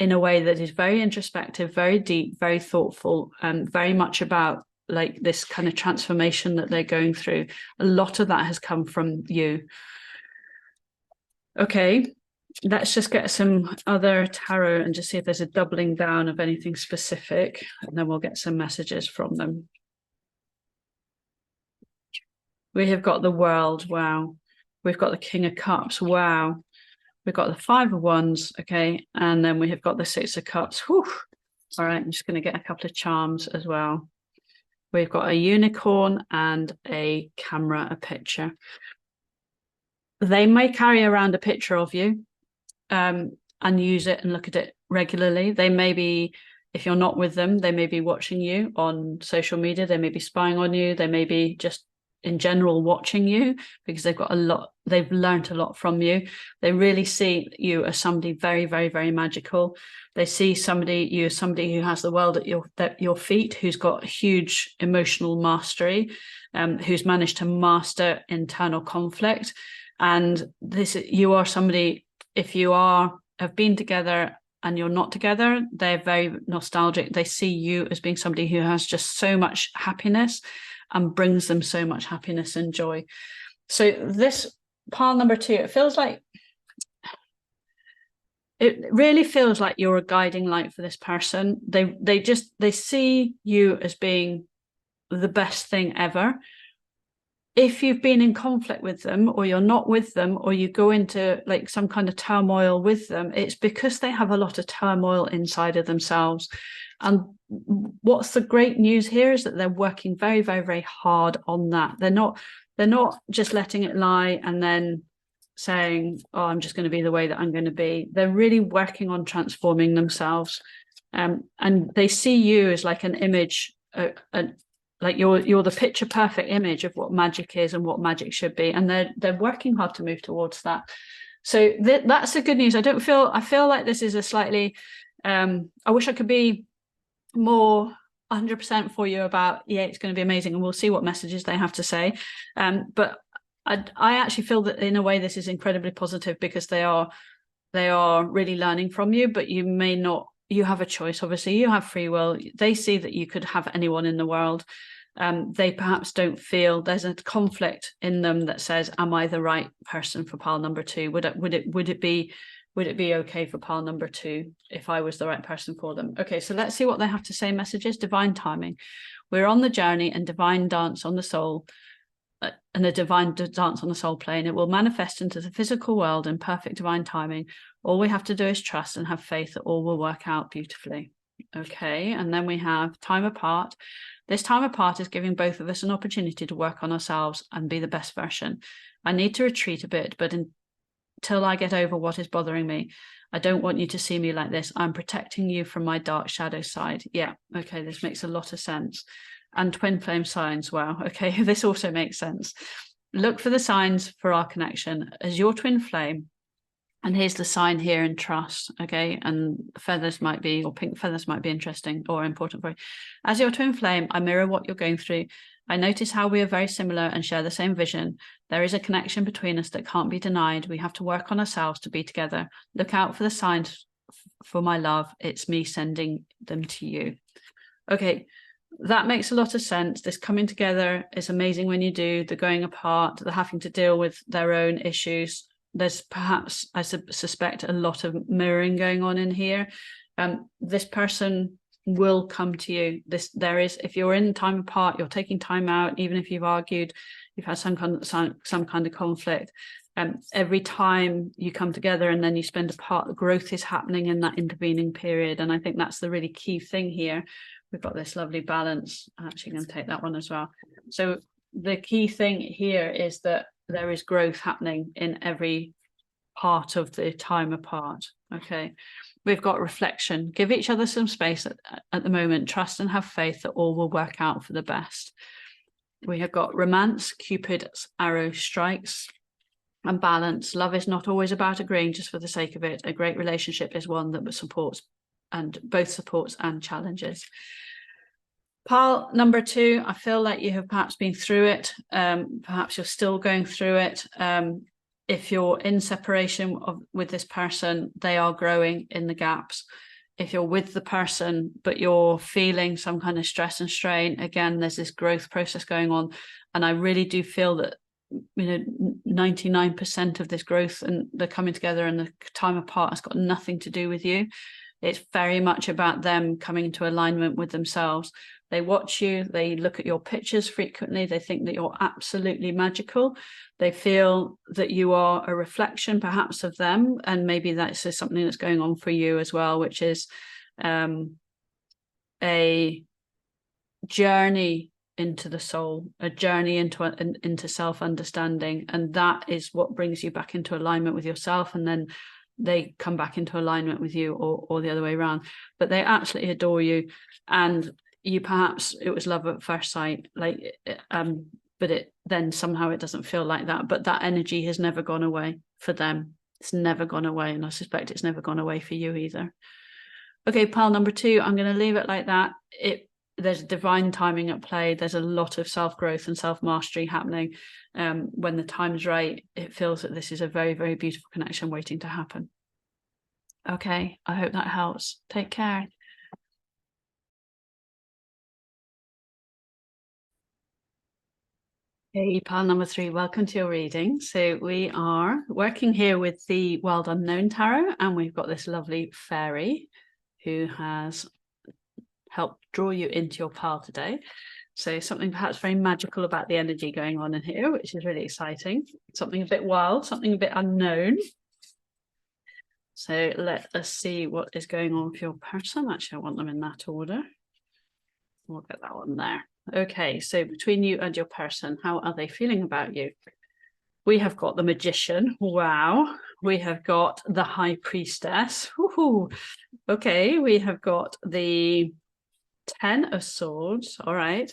in a way that is very introspective, very deep, very thoughtful, and very much about like this kind of transformation that they're going through. A lot of that has come from you. Okay, let's just get some other tarot and just see if there's a doubling down of anything specific, and then we'll get some messages from them. We have got the World. Wow. We've got the King of Cups. Wow. We've got the Five of Wands. Okay. And then we have got the Six of Cups. Whew. All right. I'm just going to get a couple of charms as well. We've got a unicorn and a camera, a picture. They may carry around a picture of you and use it and look at it regularly. They may be, if you're not with them, they may be watching you on social media. They may be spying on you. They may be just in general watching you, because they've learned a lot from you. They really see you as somebody very, very, very magical. They see you as somebody who has the world at your feet, who's got huge emotional mastery, who's managed to master internal conflict. And you are somebody, if you have been together and you're not together, they're very nostalgic. They see you as being somebody who has just so much happiness and brings them so much happiness and joy. So this pile number 2, it really feels like you're a guiding light for this person. They see you as being the best thing ever. If you've been in conflict with them, or you're not with them, or you go into like some kind of turmoil with them, it's because they have a lot of turmoil inside of themselves. And what's the great news here is that they're working very, very, very hard on that. They're not just letting it lie and then saying, oh, I'm just going to be the way that I'm going to be. They're really working on transforming themselves. And they see you as like an image, like you're the picture perfect image of what magic is and what magic should be. And they're working hard to move towards that. So that's the good news. I feel like this is a slightly, I wish I could be more 100% for you about, yeah, it's going to be amazing, and we'll see what messages they have to say. But I actually feel that in a way this is incredibly positive, because they are really learning from you, but you may not, you have a choice. Obviously you have free will. They see that you could have anyone in the world. They perhaps don't feel there's a conflict in them that says, am I the right person for pile number 2? Would it be okay for pile number 2 if I was the right person for them? Okay, so let's see what they have to say. Messages. Divine timing. We're on the journey, and divine dance on the soul, and a divine dance on the soul plane. It will manifest into the physical world in perfect divine timing. All we have to do is trust and have faith that all will work out beautifully. Okay, and then we have time apart. This time apart is giving both of us an opportunity to work on ourselves and be the best version. I need to retreat a bit, but until I get over what is bothering me, I don't want you to see me like this. I'm protecting you from my dark shadow side. Yeah, okay, this makes a lot of sense. And twin flame signs, wow, okay, this also makes sense. Look for the signs for our connection. As your twin flame, and here's the sign here in trust, okay? And feathers might be, or pink feathers might be interesting or important for you. As your twin flame, I mirror what you're going through. I notice how we are very similar and share the same vision. There is a connection between us that can't be denied. We have to work on ourselves to be together. Look out for the signs for my love. It's me sending them to you. Okay, that makes a lot of sense. This coming together is amazing when you do. The going apart, the having to deal with their own issues. There's perhaps, I suspect, a lot of mirroring going on in here. This person will come to you. If you're in time apart, you're taking time out, even if you've argued, you've had some kind of conflict. Every time you come together and then you spend apart, the growth is happening in that intervening period. And I think that's the really key thing here. We've got this lovely balance. I'm actually going to take that one as well. So the key thing here is that there is growth happening in every part of the time apart. Okay, we've got reflection. Give each other some space at the moment. Trust and have faith that all will work out for the best. We have got romance. Cupid's arrow strikes. And balance. Love is not always about agreeing just for the sake of it. A great relationship is one that supports and challenges. Pile number 2, I feel like you have perhaps been through it. Perhaps you're still going through it. If you're in separation with this person, they are growing in the gaps. If you're with the person, but you're feeling some kind of stress and strain, again, there's this growth process going on. And I really do feel that 99% of this growth and the coming together and the time apart has got nothing to do with you. It's very much about them coming into alignment with themselves. They watch you, they look at your pictures frequently, they think that you're absolutely magical. They feel that you are a reflection perhaps of them, and maybe that's something that's going on for you as well, which is a journey into the soul, a journey into self-understanding, and that is what brings you back into alignment with yourself, and then they come back into alignment with you, or the other way around. But they absolutely adore you, and you perhaps it was love at first sight, but then somehow it doesn't feel like that. But that energy has never gone away for them. It's never gone away, and I suspect it's never gone away for you either. Okay, pile number 2, I'm going to leave it like that. There's divine timing at play. There's a lot of self-growth and self-mastery happening. When the time's right, it feels that this is a very, very beautiful connection waiting to happen. Okay, I hope that helps. Take care. Hey, pile number 3, welcome to your reading. So we are working here with the World Unknown Tarot, and we've got this lovely fairy who has helped draw you into your pile today. So something perhaps very magical about the energy going on in here, which is really exciting. Something a bit wild, something a bit unknown. So let us see what is going on with your person. Actually, I want them in that order. We'll get that one there. Okay, so between you and your person, how are they feeling about you? We have got the Magician. Wow. We have got the High Priestess. Woohoo. Okay, we have got the 10 of Swords. All right.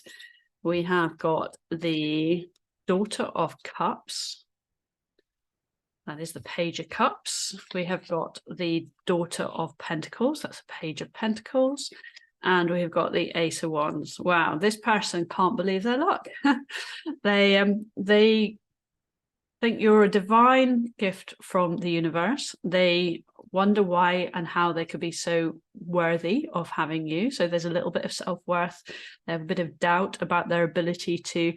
We have got the Daughter of Cups. That is the Page of Cups. We have got the Daughter of Pentacles. That's a Page of Pentacles. And we've got the Ace of Wands. Wow, this person can't believe their luck. They think you're a divine gift from the universe. They wonder why and how they could be so worthy of having you. So there's a little bit of self-worth. They have a bit of doubt about their ability to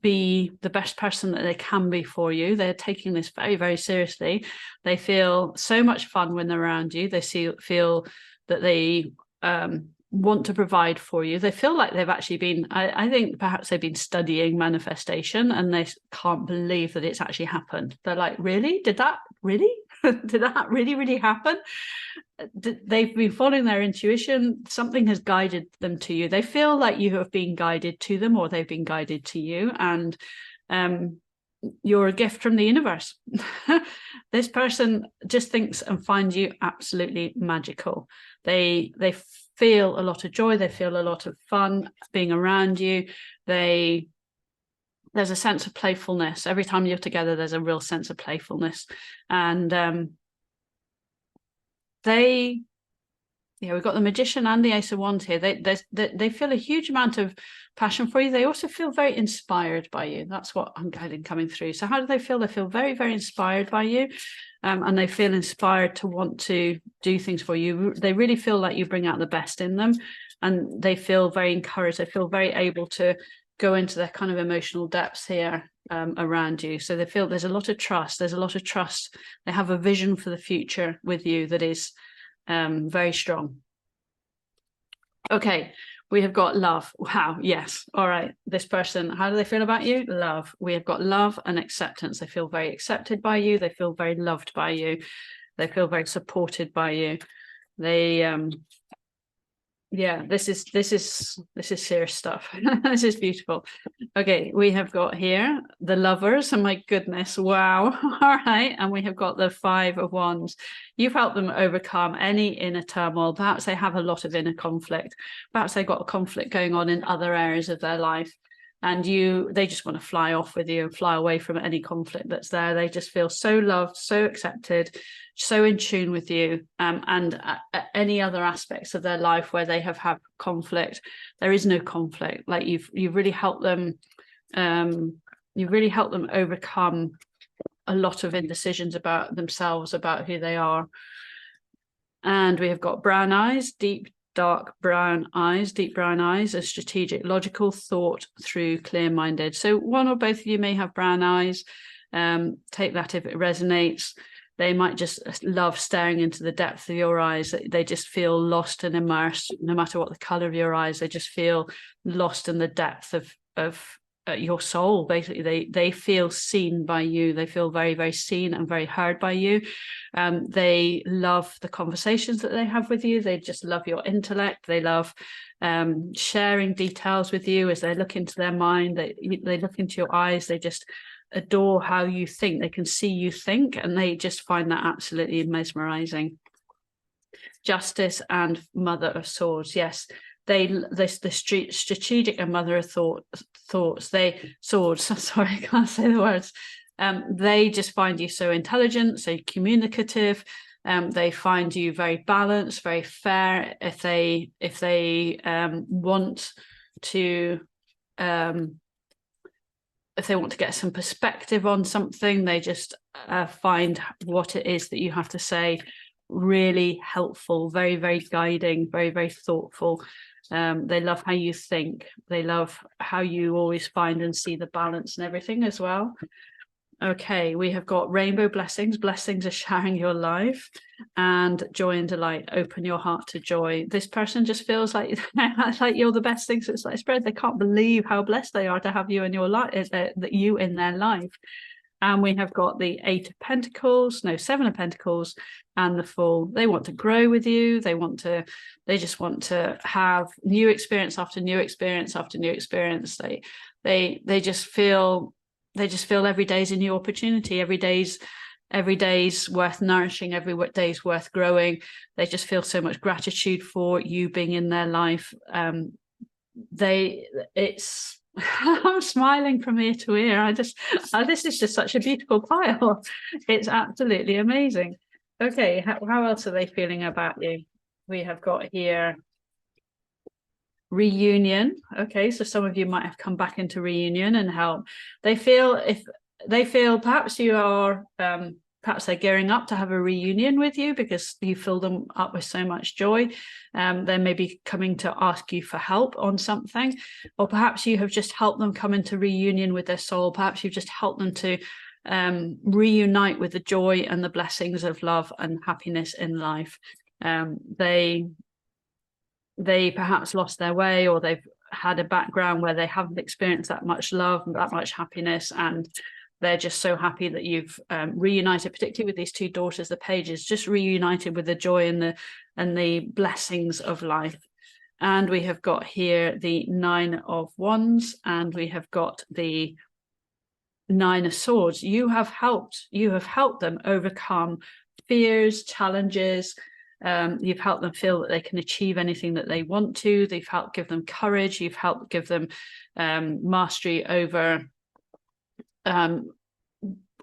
be the best person that they can be for you. They're taking this very, very seriously. They feel so much fun when they're around you. They feel that they want to provide for you. They feel like they've actually been, I think perhaps they've been studying manifestation, and they can't believe that it's actually happened. They're like, really? Did that really? Did that really happen? They've been following their intuition. Something has guided them to you. They feel like you have been guided to them, or they've been guided to you. And you're a gift from the universe. This person just thinks and finds you absolutely magical. They feel a lot of joy. They feel a lot of fun being around you. There's a sense of playfulness. Every time you're together, there's a real sense of playfulness. And we've got the Magician and the Ace of Wands here. They feel a huge amount of passion for you. They also feel very inspired by you. That's what I'm getting coming through. So how do they feel? They feel very inspired by you, and they feel inspired to want to do things for you. They really feel like you bring out the best in them, and they feel very encouraged. They feel very able to go into their kind of emotional depths here around you. So they feel there's a lot of trust. There's a lot of trust. They have a vision for the future with you that is very strong. Okay, we have got love. Wow, yes. All right, this person, how do they feel about you? Love. We have got love and acceptance. They feel very accepted by you. They feel very loved by you. They feel very supported by you. They this is serious stuff. This is beautiful. Okay, we have got here the Lovers, and my goodness, wow. All right, and we have got the Five of Wands. You've helped them overcome any inner turmoil. Perhaps they have a lot of inner conflict. Perhaps they've got a conflict going on in other areas of their life, and they just want to fly off with you, fly away from any conflict that's there. They just feel so loved, so accepted, so in tune with you, and any other aspects of their life where they have had conflict, there is no conflict. Like you've really helped them, overcome a lot of indecisions about themselves, about who they are. And we have got brown eyes, deep brown eyes, a strategic, logical, thought through, clear-minded. So one or both of you may have brown eyes. Take that if it resonates. They might just love staring into the depth of your eyes. They just feel lost and immersed, no matter what the color of your eyes. They just feel lost in the depth of your soul. Basically, they feel seen by you. They feel very seen and very heard by you. They love the conversations that they have with you. They just love your intellect. They love sharing details with you as they look into their mind. They look into your eyes. They just adore how you think. They can see you think, and they just find that absolutely mesmerizing. Justice and Mother of Swords. Yes, the strategic and Mother of thoughts. Sorry, I can't say the words. They just find you so intelligent, so communicative. They find you very balanced, very fair. If they want to get some perspective on something, they just find what it is that you have to say really helpful, very guiding, very thoughtful. They love how you think. They love how you always find and see the balance and everything as well. Okay, we have got rainbow blessings. Blessings are sharing your life, and joy and delight. Open your heart to joy. This person just feels like like you're the best thing since sliced bread. They can't believe how blessed they are to have you in your life, that you in their life. And we have got the Seven of Pentacles, and the Fool. They want to grow with you. They just want to have new experience after new experience after new experience. They just feel every day is a new opportunity. Every day's worth nourishing. Every day's worth growing. They just feel so much gratitude for you being in their life. I'm smiling from ear to ear. This is just such a beautiful pile. It's absolutely amazing. Okay, how else are they feeling about you? We have got here reunion. Okay, so some of you might have come back into reunion and help. They feel perhaps you are perhaps they're gearing up to have a reunion with you because you fill them up with so much joy. They may be coming to ask you for help on something, or perhaps you have just helped them come into reunion with their soul. Perhaps you've just helped them to reunite with the joy and the blessings of love and happiness in life. They perhaps lost their way, or they've had a background where they haven't experienced that much love and that much happiness, and they're just so happy that you've reunited, particularly with these two daughters, the pages, just reunited with the joy and the blessings of life. And we have got here the 9 of Wands, and we have got the 9 of Swords. You have helped them overcome fears, challenges. You've helped them feel that they can achieve anything that they want to. They've helped give them courage. You've helped give them mastery over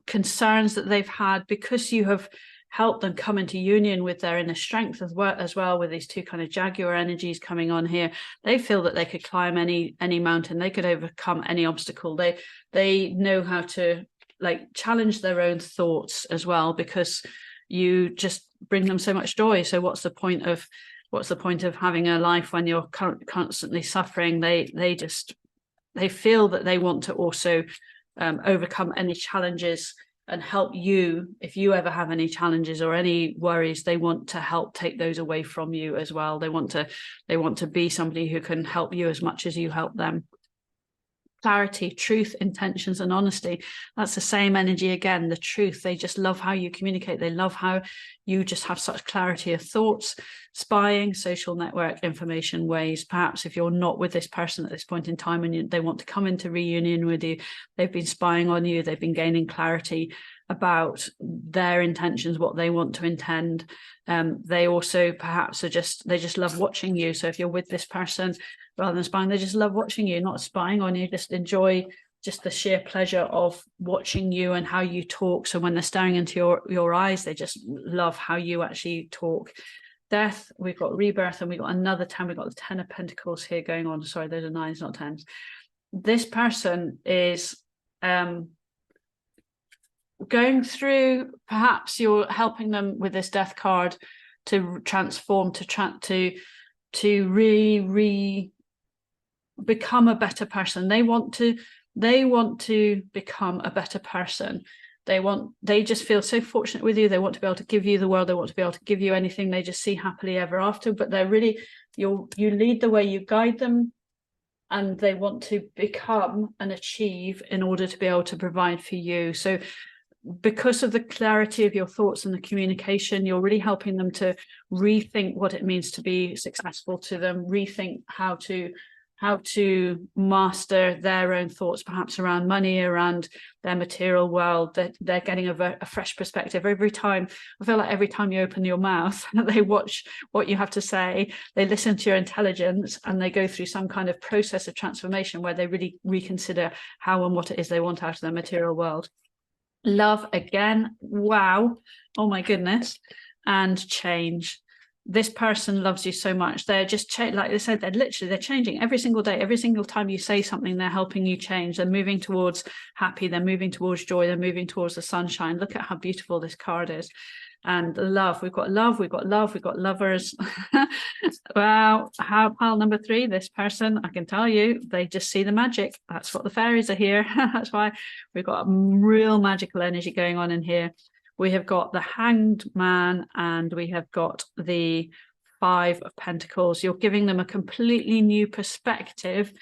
concerns that they've had, because you have helped them come into union with their inner strength as well, with these two kind of Jaguar energies coming on here. They feel that they could climb any mountain, they could overcome any obstacle. They know how to like challenge their own thoughts as well, because you just bring them so much joy. So what's the point of having a life when you're constantly suffering? They feel that they want to also overcome any challenges and help you. If you ever have any challenges or any worries, they want to help take those away from you as well. They want to be somebody who can help you as much as you help them. Clarity, truth, intentions, and honesty. That's the same energy again, the truth. They just love how you communicate. They love how you just have such clarity of thoughts. Spying, social network, information, ways. Perhaps if you're not with this person at this point in time and they want to come into reunion with you, they've been spying on you, they've been gaining clarity about their intentions, what they want to intend. They also perhaps they just love watching you. So if you're with this person, rather than spying, they just love watching you, not spying on you, just enjoy just the sheer pleasure of watching you and how you talk. So when they're staring into your eyes, they just love how you actually talk. Death, we've got rebirth, and we've got another 10. We've got the 10 of Pentacles here going on. Sorry, those are 9s, not 10s. This person is going through, perhaps you're helping them with this death card to transform, to really become a better person. They want to become a better person. They just feel so fortunate with you. They want to be able to give you the world. They want to be able to give you anything. They just see happily ever after, but they're really, you lead the way, you guide them, and they want to become and achieve in order to be able to provide for you. So because of the clarity of your thoughts and the communication, you're really helping them to rethink what it means to be successful to them, rethink how to master their own thoughts, perhaps around money, around their material world. They're getting a fresh perspective every time. I feel like every time you open your mouth, they watch what you have to say, they listen to your intelligence, and they go through some kind of process of transformation where they really reconsider how and what it is they want out of their material world. Love again, wow, oh my goodness, and change. This person loves you so much. They're just like they said, they're changing every single day. Every single time you say something, they're helping you change. They're moving towards happy. They're moving towards joy. They're moving towards the sunshine. Look at how beautiful this card is. And love, we've got love, we've got love, we've got lovers. Wow, pile number 3, this person, I can tell you, they just see the magic. That's what the fairies are here. That's why we've got real magical energy going on in here. We have got the Hanged Man, and we have got the 5 of Pentacles. You're giving them a completely new perspective.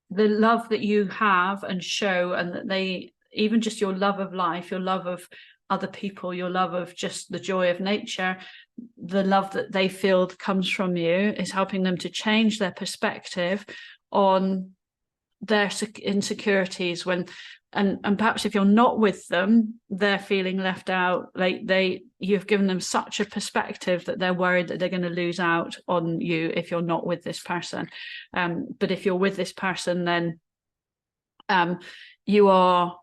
The love that you have and show, and that they, even just your love of life, your love of other people, your love of just the joy of nature, the love that they feel comes from you is helping them to change their perspective on their insecurities. And perhaps if you're not with them, they're feeling left out. Like you've given them such a perspective that they're worried that they're going to lose out on you if you're not with this person. But if you're with this person, then you are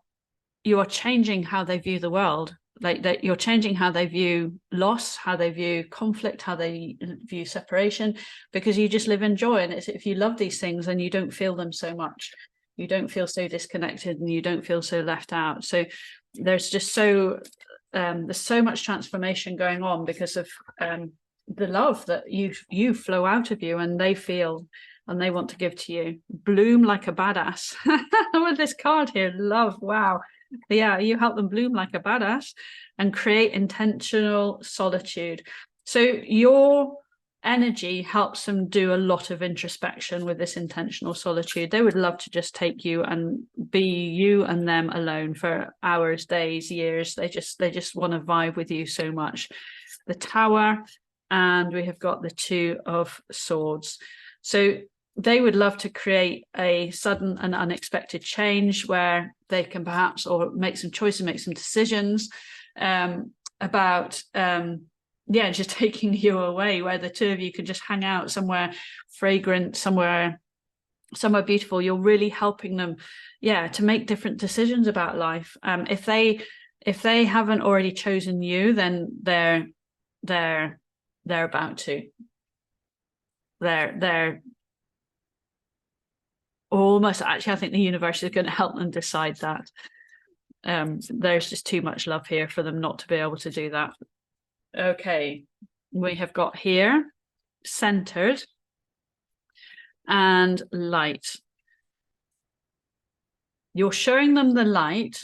changing how they view the world. Like that, you're changing how they view loss, how they view conflict, how they view separation, because you just live in joy. And it's, if you love these things, then you don't feel them so much. You don't feel so disconnected, and you don't feel so left out. So there's just there's so much transformation going on because of the love that you flow out of you, and they feel and they want to give to you. Bloom like a badass. With this card here, love, wow. Yeah, you help them bloom like a badass and create intentional solitude. So you're energy helps them do a lot of introspection with this intentional solitude. They would love to just take you and be you and them alone for hours, days, years. They just want to vibe with you so much. The Tower, and we have got the Two of Swords. So they would love to create a sudden and unexpected change where they can perhaps, or make some choices, make some decisions about just taking you away, where the two of you could just hang out somewhere fragrant, somewhere beautiful. You're really helping them, to make different decisions about life. If they haven't already chosen you, then they're about to. They're almost, actually, I think the universe is going to help them decide that. There's just too much love here for them not to be able to do that. Okay, we have got here centered and light. You're showing them the light.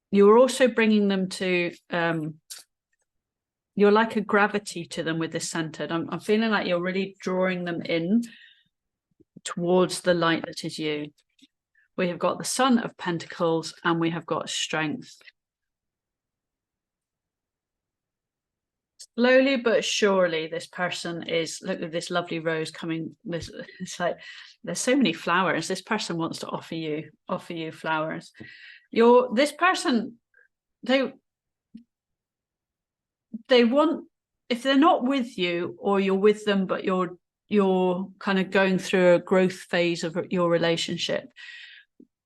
You're also bringing them to, you're like a gravity to them with this centered. I'm feeling like you're really drawing them in towards the light that is you. We have got the Son of Pentacles and we have got strength. Slowly but surely, this person is, look at this lovely rose coming. It's like there's so many flowers. This person wants to offer you flowers. This person, they want, if they're not with you or you're with them, but you're kind of going through a growth phase of your relationship.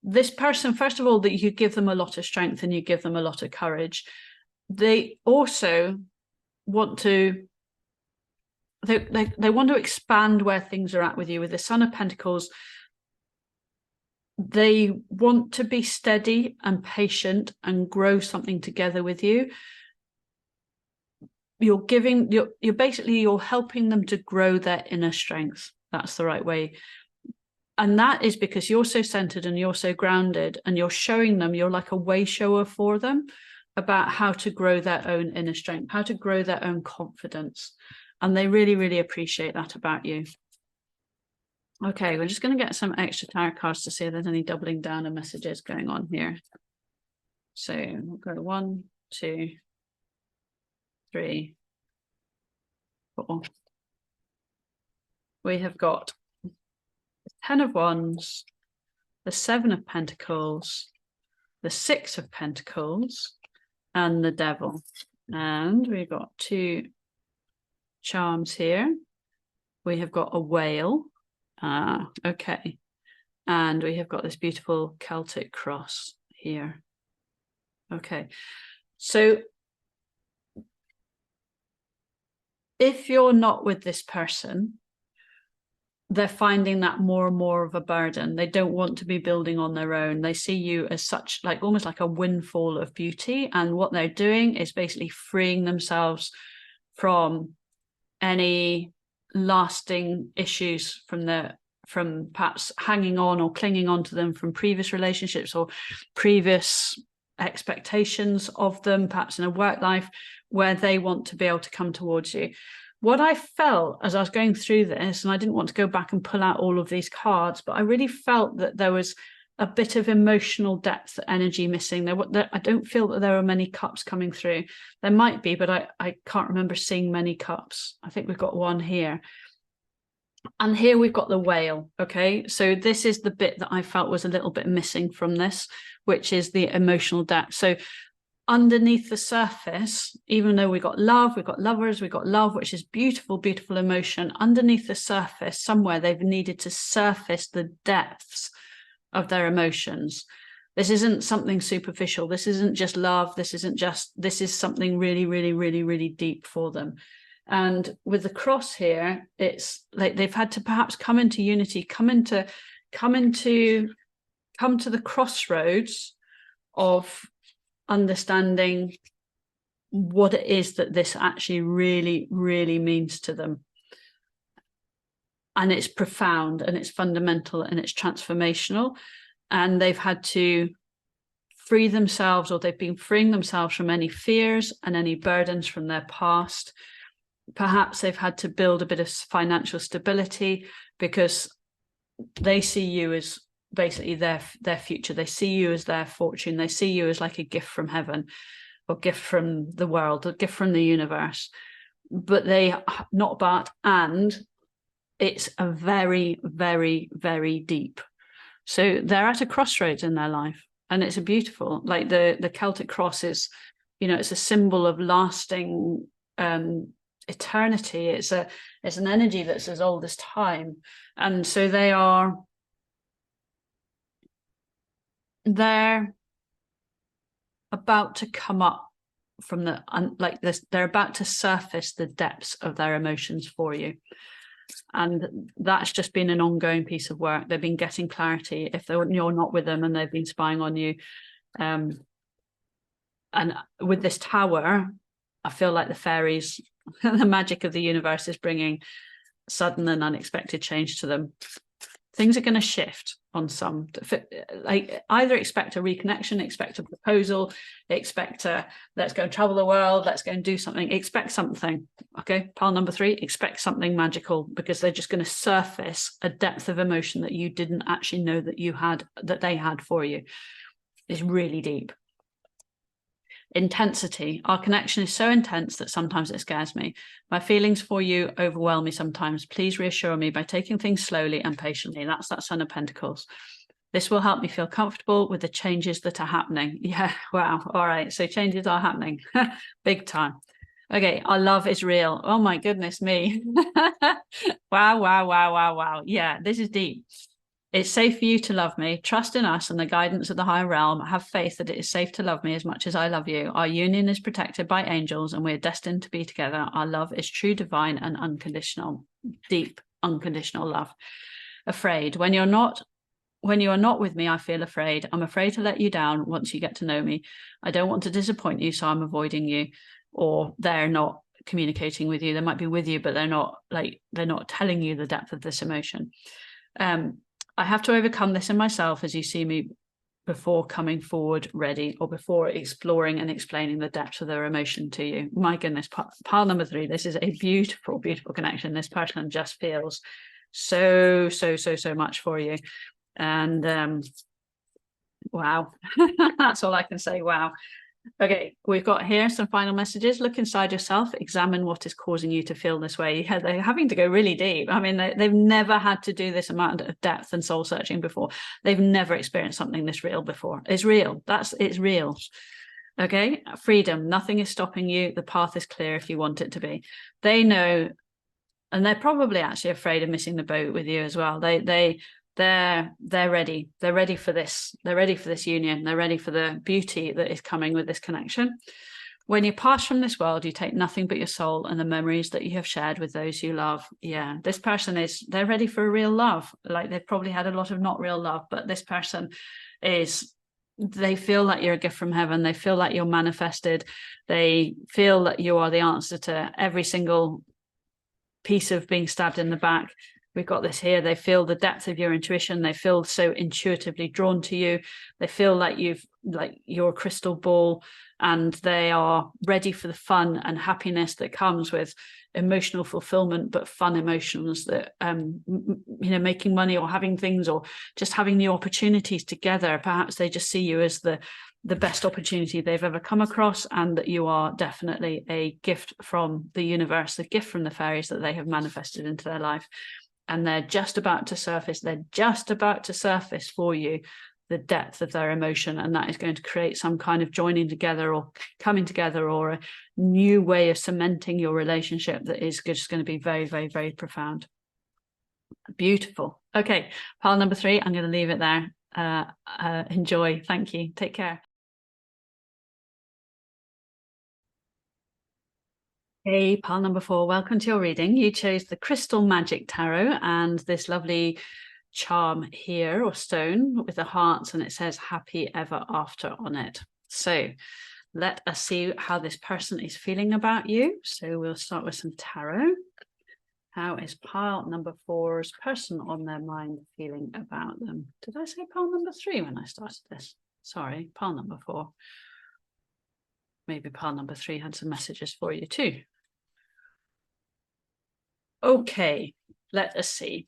This person, first of all, that you give them a lot of strength and you give them a lot of courage. They also want to, they want to expand where things are at with you. With the Son of Pentacles, they want to be steady and patient and grow something together with you. You're helping them to grow their inner strength. That's the right way. And that is because you're so centered and you're so grounded, and you're showing them, you're like a way shower for them about how to grow their own inner strength, how to grow their own confidence. And they really, really appreciate that about you. Okay, we're just going to get some extra tarot cards to see if there's any doubling down of messages going on here. So we'll go 1, 2, 3, 4. We have got the 10 of Wands, the 7 of Pentacles, the 6 of Pentacles, and the Devil. And we've got 2 charms here. We have got a whale. Okay. And we have got this beautiful Celtic cross here. Okay. So if you're not with this person, they're finding that more and more of a burden. They don't want to be building on their own. They see you as such, like almost like a windfall of beauty. And what they're doing is basically freeing themselves from any lasting issues from perhaps hanging on or clinging on to them from previous relationships or previous expectations of them, perhaps in a work life, where they want to be able to come towards you. What I felt as I was going through this, and I didn't want to go back and pull out all of these cards, but I really felt that there was a bit of emotional depth energy missing. I don't feel that there are many cups coming through. There might be, but I can't remember seeing many cups. I think we've got one here. And here we've got the whale. Okay, so this is the bit that I felt was a little bit missing from this, which is the emotional depth. So underneath the surface, even though we got love, we've got lovers, we've got love, which is beautiful, beautiful emotion. Underneath the surface, somewhere they've needed to surface the depths of their emotions. This isn't something superficial. This isn't just love. This is something really, really, really, really deep for them. And with the cross here, it's like they've had to perhaps come into unity, come to the crossroads of understanding what it is that this actually really, really means to them. And it's profound and it's fundamental and it's transformational. And they've had to free themselves, or they've been freeing themselves from any fears and any burdens from their past. Perhaps they've had to build a bit of financial stability because they see you as basically their future. They see you as their fortune. They see you as like a gift from heaven, or gift from the world, a gift from the universe. But and it's a very, very, very deep. So they're at a crossroads in their life, and it's a beautiful, like the Celtic cross is, it's a symbol of lasting eternity. It's an energy that's as old as time. And so they're about to come up from they're about to surface the depths of their emotions for you. And that's just been an ongoing piece of work. They've been getting clarity if you're not with them and they've been spying on you. And with this tower, I feel like the fairies, the magic of the universe is bringing sudden and unexpected change to them. Things are going to shift on some, like either expect a reconnection, expect a proposal, expect let's go and travel the world, let's go and do something, expect something. Okay, pile number 3, expect something magical, because they're just going to surface a depth of emotion that you didn't actually know that they had for you. It's really deep. Intensity. Our connection is so intense that sometimes it scares me. My feelings for you overwhelm me sometimes. Please reassure me by taking things slowly and patiently. That's that Son of Pentacles. This will help me feel comfortable with the changes that are happening. Yeah, wow. All right, so changes are happening. Big time. Okay, our love is real. Oh my goodness me. Wow, wow, wow, wow, wow. Yeah, this is deep. It's safe for you to love me. Trust in us and the guidance of the higher realm. Have faith that it is safe to love me as much as I love you. Our union is protected by angels and we're destined to be together. Our love is true, divine, and unconditional. Deep, unconditional love. Afraid. When you are not with me, I feel afraid. I'm afraid to let you down once you get to know me. I don't want to disappoint you, so I'm avoiding you. Or they're not communicating with you. They might be with you, but they're not telling you the depth of this emotion. I have to overcome this in myself as you see me before coming forward ready, or before exploring and explaining the depths of their emotion to you. My goodness, pile number 3, this is a beautiful, beautiful connection. This person just feels so much for you. And wow, that's all I can say. Wow. Okay, we've got here some final messages. Look inside yourself, examine what is causing you to feel this way. Yeah, they're having to go really deep. I mean, they've never had to do this amount of depth and soul searching before. They've never experienced something this real before. It's real. It's real. Okay, freedom. Nothing is stopping you. The path is clear if you want it to be. They know, and they're probably actually afraid of missing the boat with you as well. They're ready. They're ready for this. They're ready for this union. They're ready for the beauty that is coming with this connection. When you pass from this world, you take nothing but your soul and the memories that you have shared with those you love. Yeah, this person they're ready for a real love. Like they've probably had a lot of not real love, but this person they feel like you're a gift from heaven. They feel like you're manifested. They feel that you are the answer to every single piece of being stabbed in the back. We've got this here. They feel the depth of your intuition. They feel so intuitively drawn to you. They feel like you're a crystal ball, and they are ready for the fun and happiness that comes with emotional fulfillment, but fun emotions that, making money or having things or just having new opportunities together. Perhaps they just see you as the best opportunity they've ever come across, and that you are definitely a gift from the universe, a gift from the fairies that they have manifested into their life. And they're just about to surface for you the depth of their emotion, and that is going to create some kind of joining together or coming together, or a new way of cementing your relationship that is just going to be very, very, very profound. Beautiful. Okay, pile number 3, I'm going to leave it there. Enjoy. Thank you. Take care. Hey, pile number 4, welcome to your reading. You chose the Crystal Magic Tarot and this lovely charm here, or stone with the hearts, and it says happy ever after on it. So let us see how this person is feeling about you. So we'll start with some tarot. How is pile number 4's person on their mind feeling about them? Did I say pile number 3 when I started this? Sorry, pile number 4. Maybe pile number 3 had some messages for you too. Okay, let us see.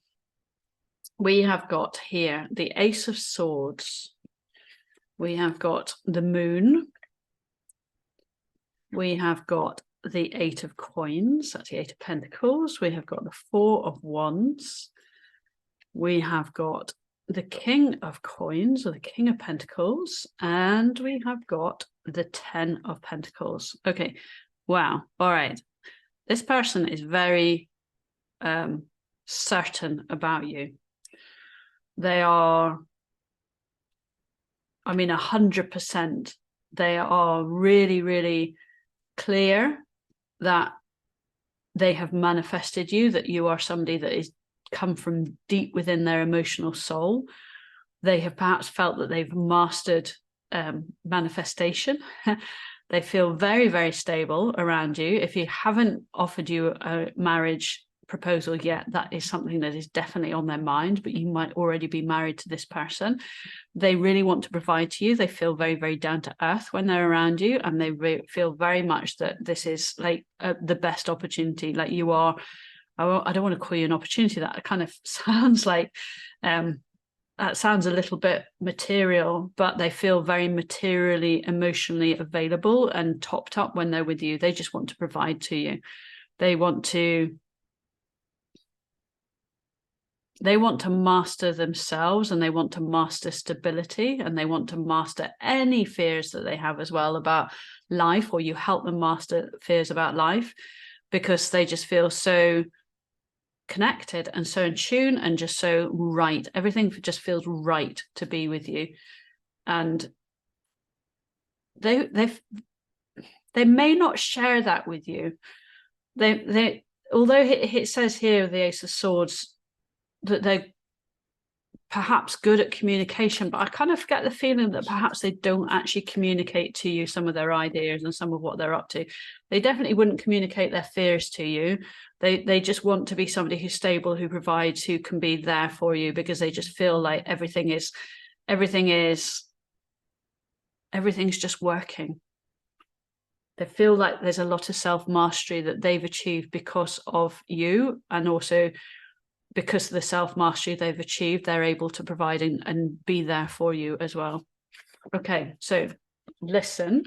We have got here the Ace of Swords. We have got the Moon. We have got the 8 of Coins. That's the 8 of Pentacles. We have got the 4 of Wands. We have got the King of Coins, or the King of Pentacles. And we have got the 10 of Pentacles. Okay, wow. All right. This person is very certain about you. They are, I mean, 100%. They are really, really clear that they have manifested you, that you are somebody that is come from deep within their emotional soul. They have perhaps felt that they've mastered manifestation. They feel very, very stable around you. If he haven't offered you a marriage proposal yet, that is something that is definitely on their mind, but you might already be married to this person. They really want to provide to you. They feel very, very down to earth when they're around you, and they feel very much that this is like the best opportunity. Like you are, I don't want to call you an opportunity. That kind of sounds like, that sounds a little bit material, but they feel very materially, emotionally available and topped up when they're with you. They just want to provide to you. They want to master themselves, and they want to master stability, and they want to master any fears that they have as well about life, or you help them master fears about life, because they just feel so connected and so in tune and just so right. Everything just feels right to be with you. And they may not share that with you. They although it says here, the Ace of Swords, that they're perhaps good at communication, but I kind of get the feeling that perhaps they don't actually communicate to you some of their ideas and some of what they're up to. They definitely wouldn't communicate their fears to you. They just want to be somebody who's stable, who provides, who can be there for you, because they just feel like everything's just working. They feel like there's a lot of self-mastery that they've achieved because of you, and also because of the self-mastery they've achieved, they're able to provide and be there for you as well. Okay, so listen.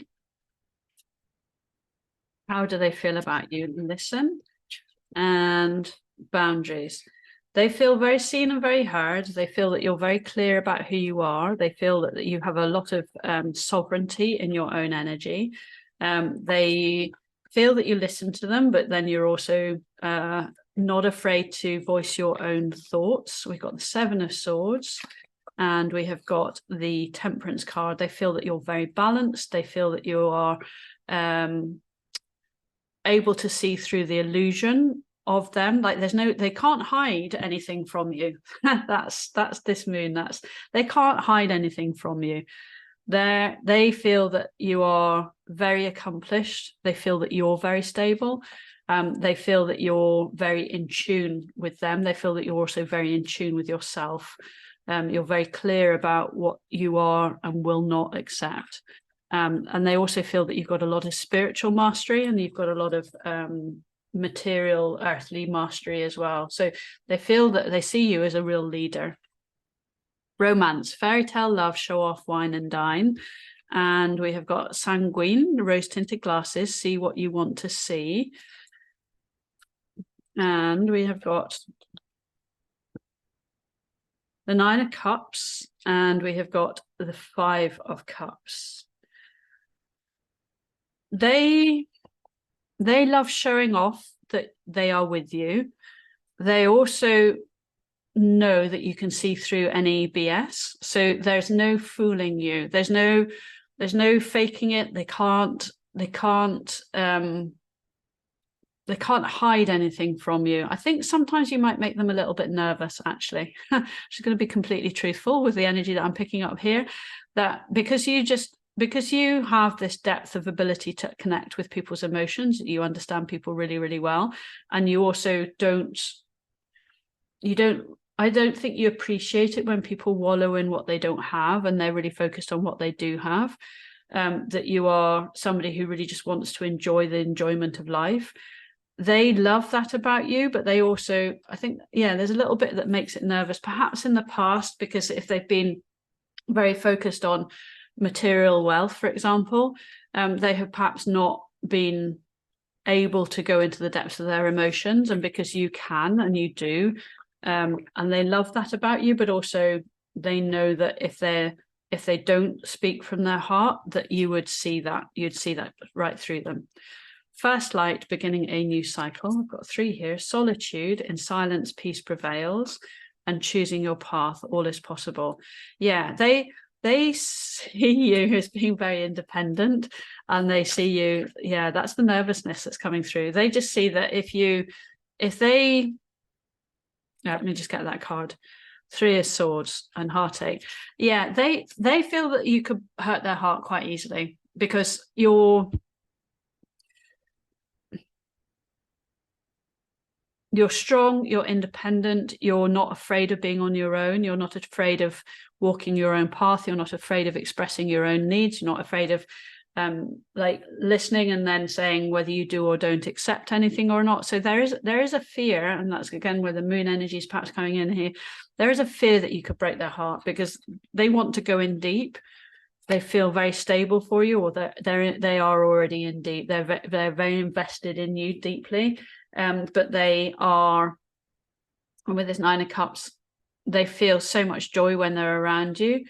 How do they feel about you? Listen. And boundaries. They feel very seen and very heard. They feel that you're very clear about who you are. They feel that you have a lot of sovereignty in your own energy. They feel that you listen to them, but then you're also not afraid to voice your own thoughts. We've got the 7 of Swords, and we have got the Temperance card. They feel that you're very balanced. They feel that you are able to see through the illusion of them. Like they can't hide anything from you. that's this moon. They can't hide anything from you. They feel that you are very accomplished. They feel that you're very stable. They feel that you're very in tune with them. They feel that you're also very in tune with yourself. You're very clear about what you are and will not accept. And they also feel that you've got a lot of spiritual mastery, and you've got a lot of material, earthly mastery as well. So they feel that they see you as a real leader. Romance, fairy tale, love, show off, wine and dine. And we have got sanguine, rose tinted glasses, see what you want to see. And we have got the 9 of Cups, and we have got the 5 of Cups. They love showing off that they are with you. They also know that you can see through any BS. So there's no fooling you. There's no faking it. They can't hide anything from you. I think sometimes you might make them a little bit nervous, actually. She's going to be completely truthful with the energy that I'm picking up here, that because you have this depth of ability to connect with people's emotions, you understand people really, really well, and you also don't I don't think you appreciate it when people wallow in what they don't have and they're really focused on what they do have. That you are somebody who really just wants to enjoy the enjoyment of life. They love that about you, but they also, I think, yeah, there's a little bit that makes it nervous, perhaps in the past, because if they've been very focused on material wealth, for example, they have perhaps not been able to go into the depths of their emotions, and because you can and you do, and they love that about you, but also they know that if they don't speak from their heart, that you'd see that right through them. First light, beginning a new cycle. I've got 3 here. Solitude, in silence peace prevails, and choosing your path, all is possible. Yeah, they see you as being very independent, and they see you, yeah, that's the nervousness that's coming through. They just see that let me just get that card. 3 of Swords and Heartache. Yeah, they feel that you could hurt their heart quite easily, because you're strong, you're independent, you're not afraid of being on your own, you're not afraid of walking your own path, you're not afraid of expressing your own needs, you're not afraid of like listening and then saying whether you do or don't accept anything or not. So there is a fear, and that's again where the moon energy is perhaps coming in here. There is a fear that you could break their heart, because they want to go in deep. They feel very stable for you, or they are already in deep. They're very invested in you deeply. But they are, and with this 9 of Cups, they feel so much joy when they're around you.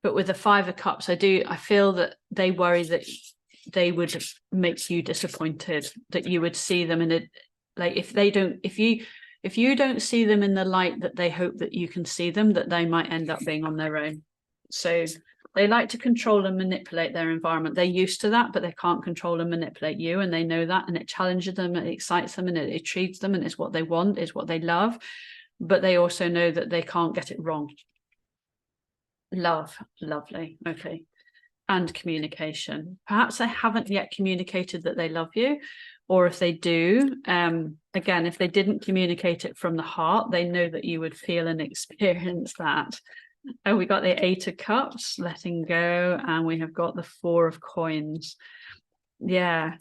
But with the 5 of Cups, I feel that they worry that they would make you disappointed, that you would see them in a, like, if you don't see them in the light that they hope that you can see them, that they might end up being on their own. So they like to control and manipulate their environment. They're used to that, but they can't control and manipulate you, and they know that, and it challenges them, it excites them, and it intrigues them, and it's what they want, it's what they love. But they also know that they can't get it wrong. Love, lovely, okay. And communication. Perhaps they haven't yet communicated that they love you, or if they do, again, if they didn't communicate it from the heart, they know that you would feel and experience that. Oh, we got the 8 of Cups, letting go, and we have got the 4 of Coins. Yeah,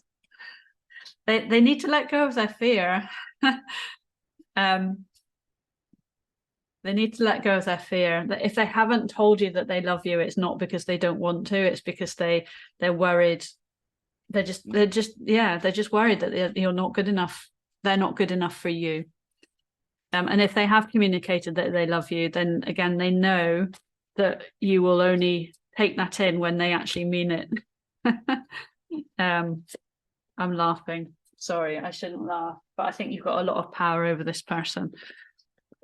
they need to let go of their fear. They need to let go of their fear. That if they haven't told you that they love you, it's not because they don't want to. It's because they're worried. They're just worried that you're not good enough. They're not good enough for you. And if they have communicated that they love you, then again, they know that you will only take that in when they actually mean it. I'm laughing. Sorry, I shouldn't laugh, but I think you've got a lot of power over this person.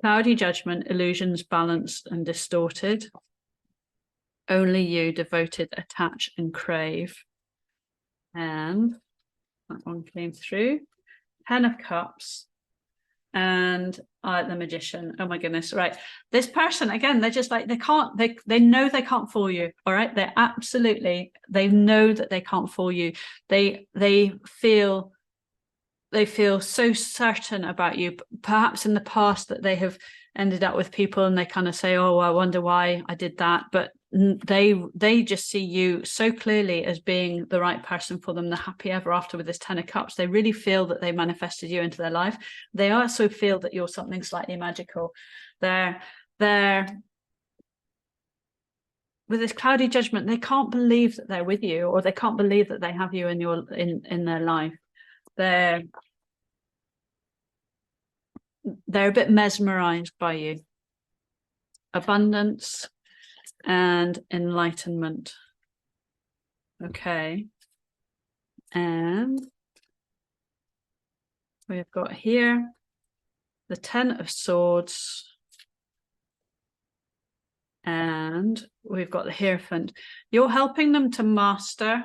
Cloudy judgment, illusions balanced and distorted. Only you, devoted, attach and crave. And that one came through. 10 of Cups. And the Magician. Oh my goodness. Right, this person, again, they're just like, they know they can't fool you. All right, they know that they can't fool you. They feel so certain about you. Perhaps in the past that they have ended up with people and they kind of say, oh, I wonder why I did that, but they just see you so clearly as being the right person for them, the happy ever after. With this 10 of Cups, they really feel that they manifested you into their life. They also feel that you're something slightly magical. They're with this cloudy judgment, they can't believe that they're with you, or they can't believe that they have you in their life. They're a bit mesmerized by you. Abundance and enlightenment. Okay. And we've got here the 10 of Swords, and we've got the Hierophant. You're helping them to master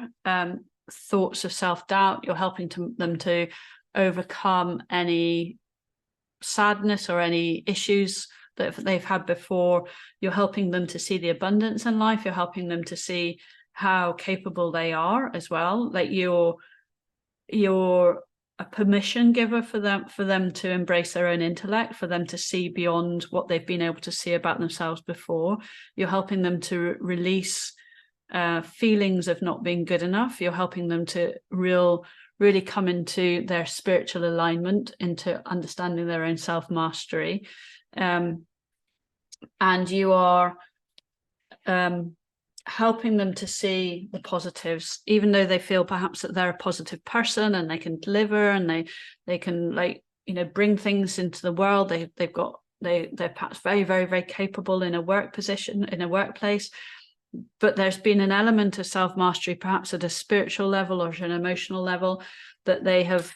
thoughts of self-doubt. You're helping them to overcome any sadness or any issues that they've had before. You're helping them to see the abundance in life. You're helping them to see how capable they are as well. Like you're a permission giver for them to embrace their own intellect, for them to see beyond what they've been able to see about themselves before. You're helping them to release feelings of not being good enough. You're helping them to really come into their spiritual alignment, into understanding their own self-mastery. And you are helping them to see the positives, even though they feel perhaps that they're a positive person and they can deliver and they can, like, you know, bring things into the world. They're perhaps very, very, very capable in a work position, in a workplace, but there's been an element of self-mastery, perhaps at a spiritual level or at an emotional level, that they have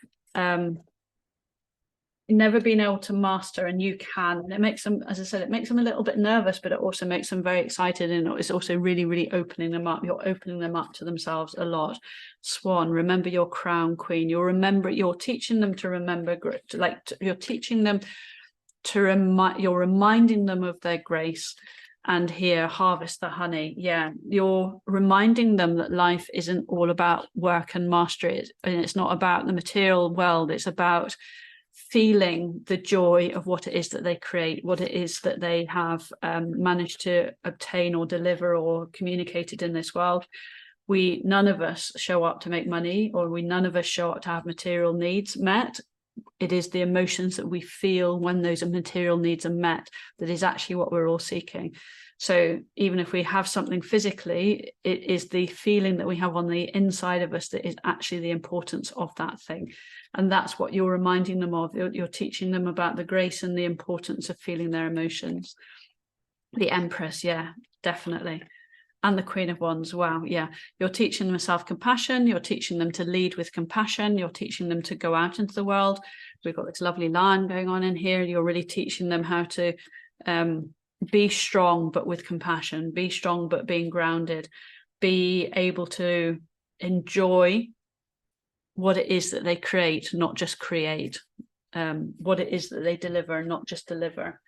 never been able to master, and you can. And it makes them, as I said, it makes them a little bit nervous, but it also makes them very excited, and it's also really, really opening them up. You're opening them up to themselves a lot. Swan, remember your crown queen. You're teaching them to remember, you're teaching them to you're reminding them of their grace. And here, harvest the honey. Yeah, you're reminding them that life isn't all about work and mastery, and it's not about the material world. It's about feeling the joy of what it is that they create, what it is that they have managed to obtain or deliver or communicated in this world. None of us show up to make money, or none of us show up to have material needs met. It is the emotions that we feel when those material needs are met that is actually what we're all seeking. So even if we have something physically, it is the feeling that we have on the inside of us that is actually the importance of that thing. And that's what you're reminding them of. You're teaching them about the grace and the importance of feeling their emotions. The Empress, yeah, definitely. And the Queen of Wands, wow, yeah. You're teaching them self-compassion. You're teaching them to lead with compassion. You're teaching them to go out into the world. We've got this lovely lion going on in here. You're really teaching them how to be strong, but with compassion. Be strong, but being grounded. Be able to enjoy what it is that they create, not just create. What it is that they deliver, not just deliver.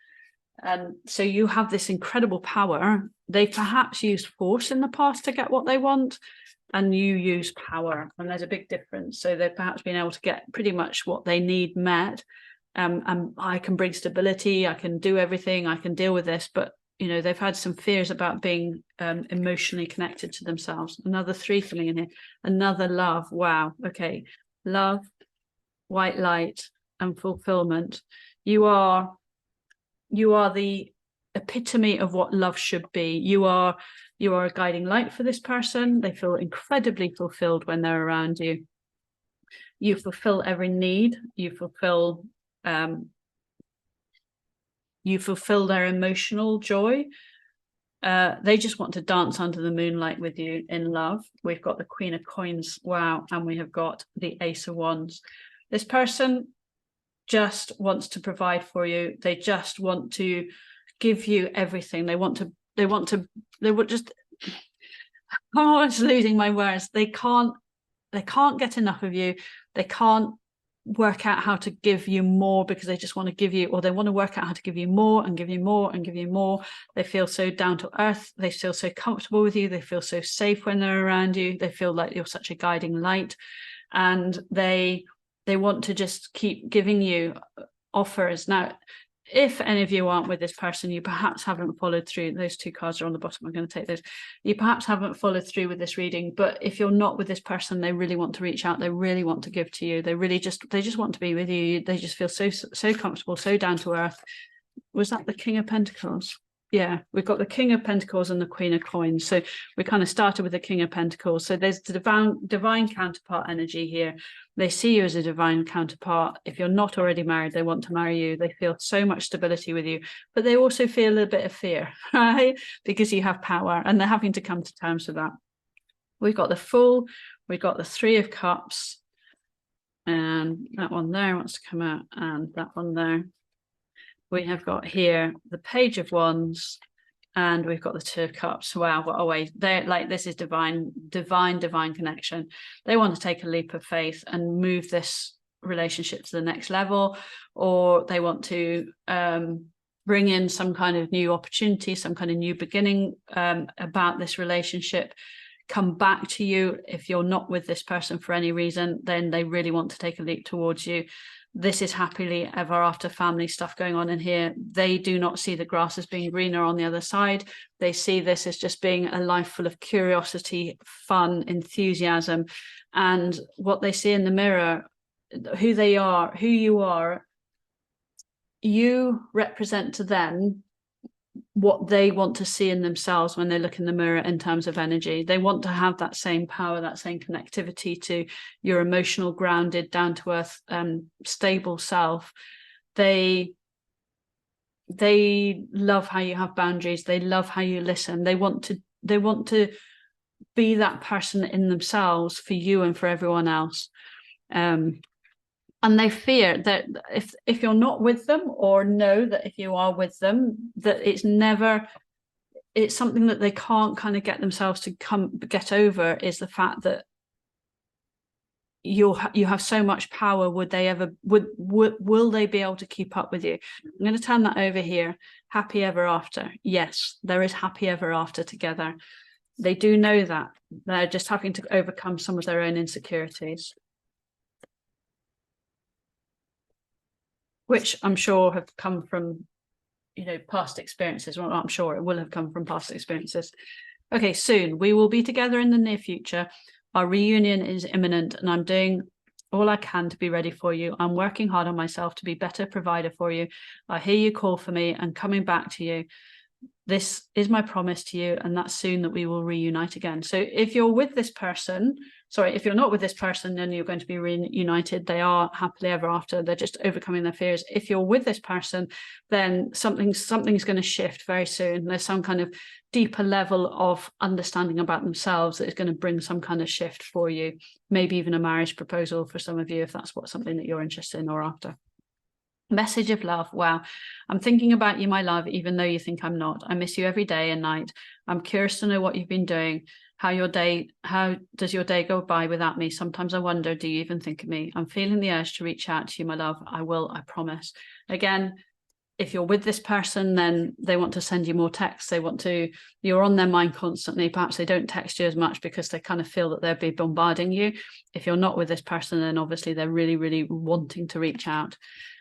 So you have this incredible power. They perhaps used force in the past to get what they want, and you use power, and there's a big difference. So they've perhaps been able to get pretty much what they need met. And I can bring stability, I can do everything, I can deal with this, but you know, they've had some fears about being emotionally connected to themselves. Another 3 coming in here. Another love. Wow. Okay. Love, white light, and fulfillment. You are the epitome of what love should be. You are a guiding light for this person. They feel incredibly fulfilled when they're around you. You fulfill every need. You fulfill their emotional joy. They just want to dance under the moonlight with you in love. We've got the Queen of Coins, wow, and we have got the Ace of Wands. This person just wants to provide for you. They just want to give you everything. They would just, I'm always losing my words. They can't get enough of you. They can't work out how to give you more, because they just want to give you, or they want to work out how to give you more and give you more and give you more. They feel so down to earth. They feel so comfortable with you. They feel so safe when they're around you. They feel like you're such a guiding light, and they want to just keep giving you offers. Now, if any of you aren't with this person, you perhaps haven't followed through. Those 2 cards are on the bottom. I'm going to take those. You perhaps haven't followed through with this reading, but if you're not with this person, they really want to reach out. They really want to give to you. They just want to be with you. They just feel so comfortable, so down to earth. Was that the King of Pentacles? Yeah, we've got the King of Pentacles and the Queen of Coins. So we kind of started with the King of Pentacles. So there's the divine counterpart energy here. They see you as a divine counterpart. If you're not already married, they want to marry you. They feel so much stability with you, but they also feel a bit of fear, right? Because you have power, and they're having to come to terms with that. We've got the Fool. We've got the 3 of Cups, and that one there wants to come out, and that one there. We have got here the Page of Wands, and we've got the 2 of Cups. Wow, what a way. They're like, this is divine connection. They want to take a leap of faith and move this relationship to the next level, or they want to bring in some kind of new opportunity, some kind of new beginning about this relationship. come back to you. If you're not with this person for any reason, then they really want to take a leap towards you. This is happily ever after family stuff going on in here. They do not see the grass as being greener on the other side. They see this as just being a life full of curiosity, fun, enthusiasm. And what they see in the mirror, who they are, who you are, you represent to them what they want to see in themselves when they look in the mirror in terms of energy. They want to have that same power, that same connectivity to your emotional, grounded, down-to-earth, stable self. They love how you have boundaries. They love how you listen. They want to be that person in themselves for you and for everyone else. And they fear that if you're not with them, or know that if you are with them, that it's something that they can't kind of get themselves to get over, is the fact that you have so much power. Will they be able to keep up with you? I'm going to turn that over here. Happy ever after. Yes, there is happy ever after together. They do know that. They're just having to overcome some of their own insecurities, which I'm sure have come from, past experiences. Well, I'm sure it will have come from past experiences. Okay, soon. We will be together in the near future. Our reunion is imminent, and I'm doing all I can to be ready for you. I'm working hard on myself to be a better provider for you. I hear you call for me and coming back to you. This is my promise to you, and that's soon that we will reunite again. So if you're with this person, if you're not with this person, then you're going to be reunited. They are happily ever after. They're just overcoming their fears. If you're with this person, then something's going to shift very soon. There's some kind of deeper level of understanding about themselves that is going to bring some kind of shift for you. Maybe even a marriage proposal for some of you, if that's something that you're interested in or after. Message of love. Wow. I'm thinking about you, my love, even though you think I'm not. I miss you every day and night. I'm curious to know what you've been doing. How does your day go by without me? Sometimes I wonder, do you even think of me? I'm feeling the urge to reach out to you, my love. I will, I promise. Again, if you're with this person, then they want to send you more texts. You're on their mind constantly. Perhaps they don't text you as much because they kind of feel that they'll be bombarding you. If you're not with this person, then obviously they're really, really wanting to reach out.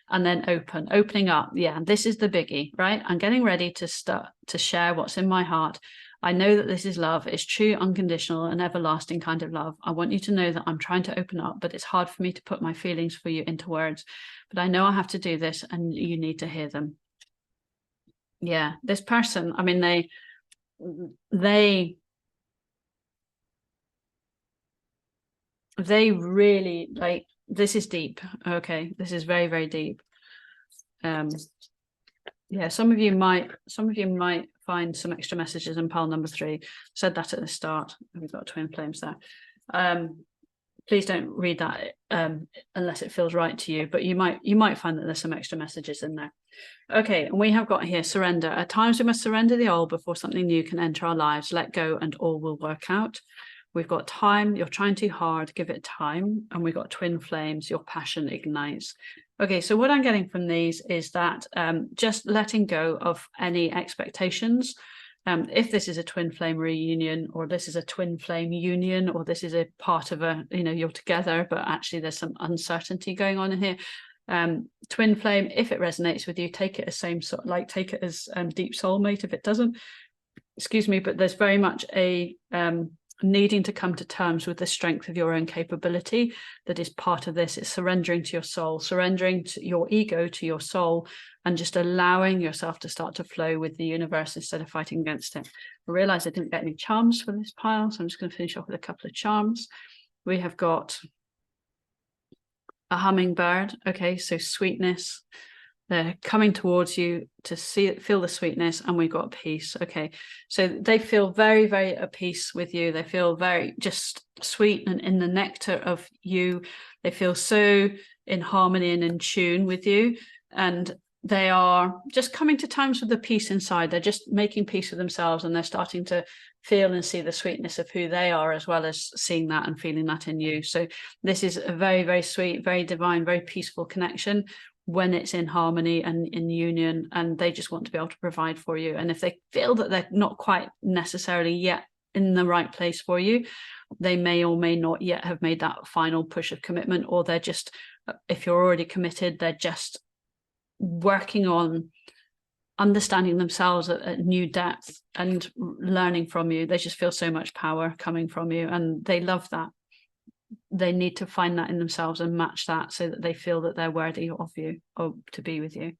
And then opening up. Yeah, this is the biggie, right? I'm getting ready to start to share what's in my heart. I know that this is love. It's true, unconditional, and everlasting kind of love. I want you to know that I'm trying to open up, but it's hard for me to put my feelings for you into words. But I know I have to do this, and you need to hear them. Yeah, this person, I mean, they really, like, this is deep. Okay, this is very, very deep. Yeah, some of you might find some extra messages in pile number 3. Said that at the start. We've got twin flames there. Please don't read that unless it feels right to you, but you might find that there's some extra messages in there. Okay, and we have got here surrender. At times we must surrender the old before something new can enter our lives. Let go and all will work out. We've got time. You're trying too hard. Give it time. And we've got twin flames. Your passion ignites. Okay, so what I'm getting from these is that just letting go of any expectations. If this is a twin flame reunion, or this is a twin flame union, or this is a part of you're together, but actually there's some uncertainty going on in here. Twin flame, if it resonates with you, take it as take it as deep soulmate. If it doesn't, excuse me, but there's very much a needing to come to terms with the strength of your own capability that is part of this. It's surrendering to your soul, surrendering to your ego, to your soul, and just allowing yourself to start to flow with the universe instead of fighting against it. I realized I didn't get any charms for this pile, so I'm just going to finish off with a couple of charms. We have got a hummingbird. Okay, so sweetness. They're coming towards you to feel the sweetness, and we've got peace. Okay, so they feel very, very at peace with you. They feel very just sweet and in the nectar of you. They feel so in harmony and in tune with you, and they are just coming to terms with the peace inside. They're just making peace with themselves, and they're starting to feel and see the sweetness of who they are, as well as seeing that and feeling that in you. So this is a very, very sweet, very divine, very peaceful connection when it's in harmony and in union, and they just want to be able to provide for you. And if they feel that they're not quite necessarily yet in the right place for you. They may or may not yet have made that final push of commitment, or they're just, if you're already committed, they're just working on understanding themselves at new depth and learning from you. They just feel so much power coming from you, and they love that. They need to find that in themselves and match that so that they feel that they're worthy of you, or to be with you.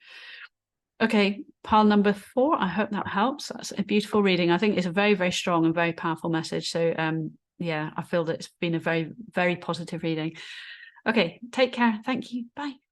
Okay, pile number 4. I hope that helps. That's a beautiful reading. I think it's a very, very strong and very powerful message. So yeah, I feel that it's been a very, very positive reading. Okay, take care. Thank you. Bye.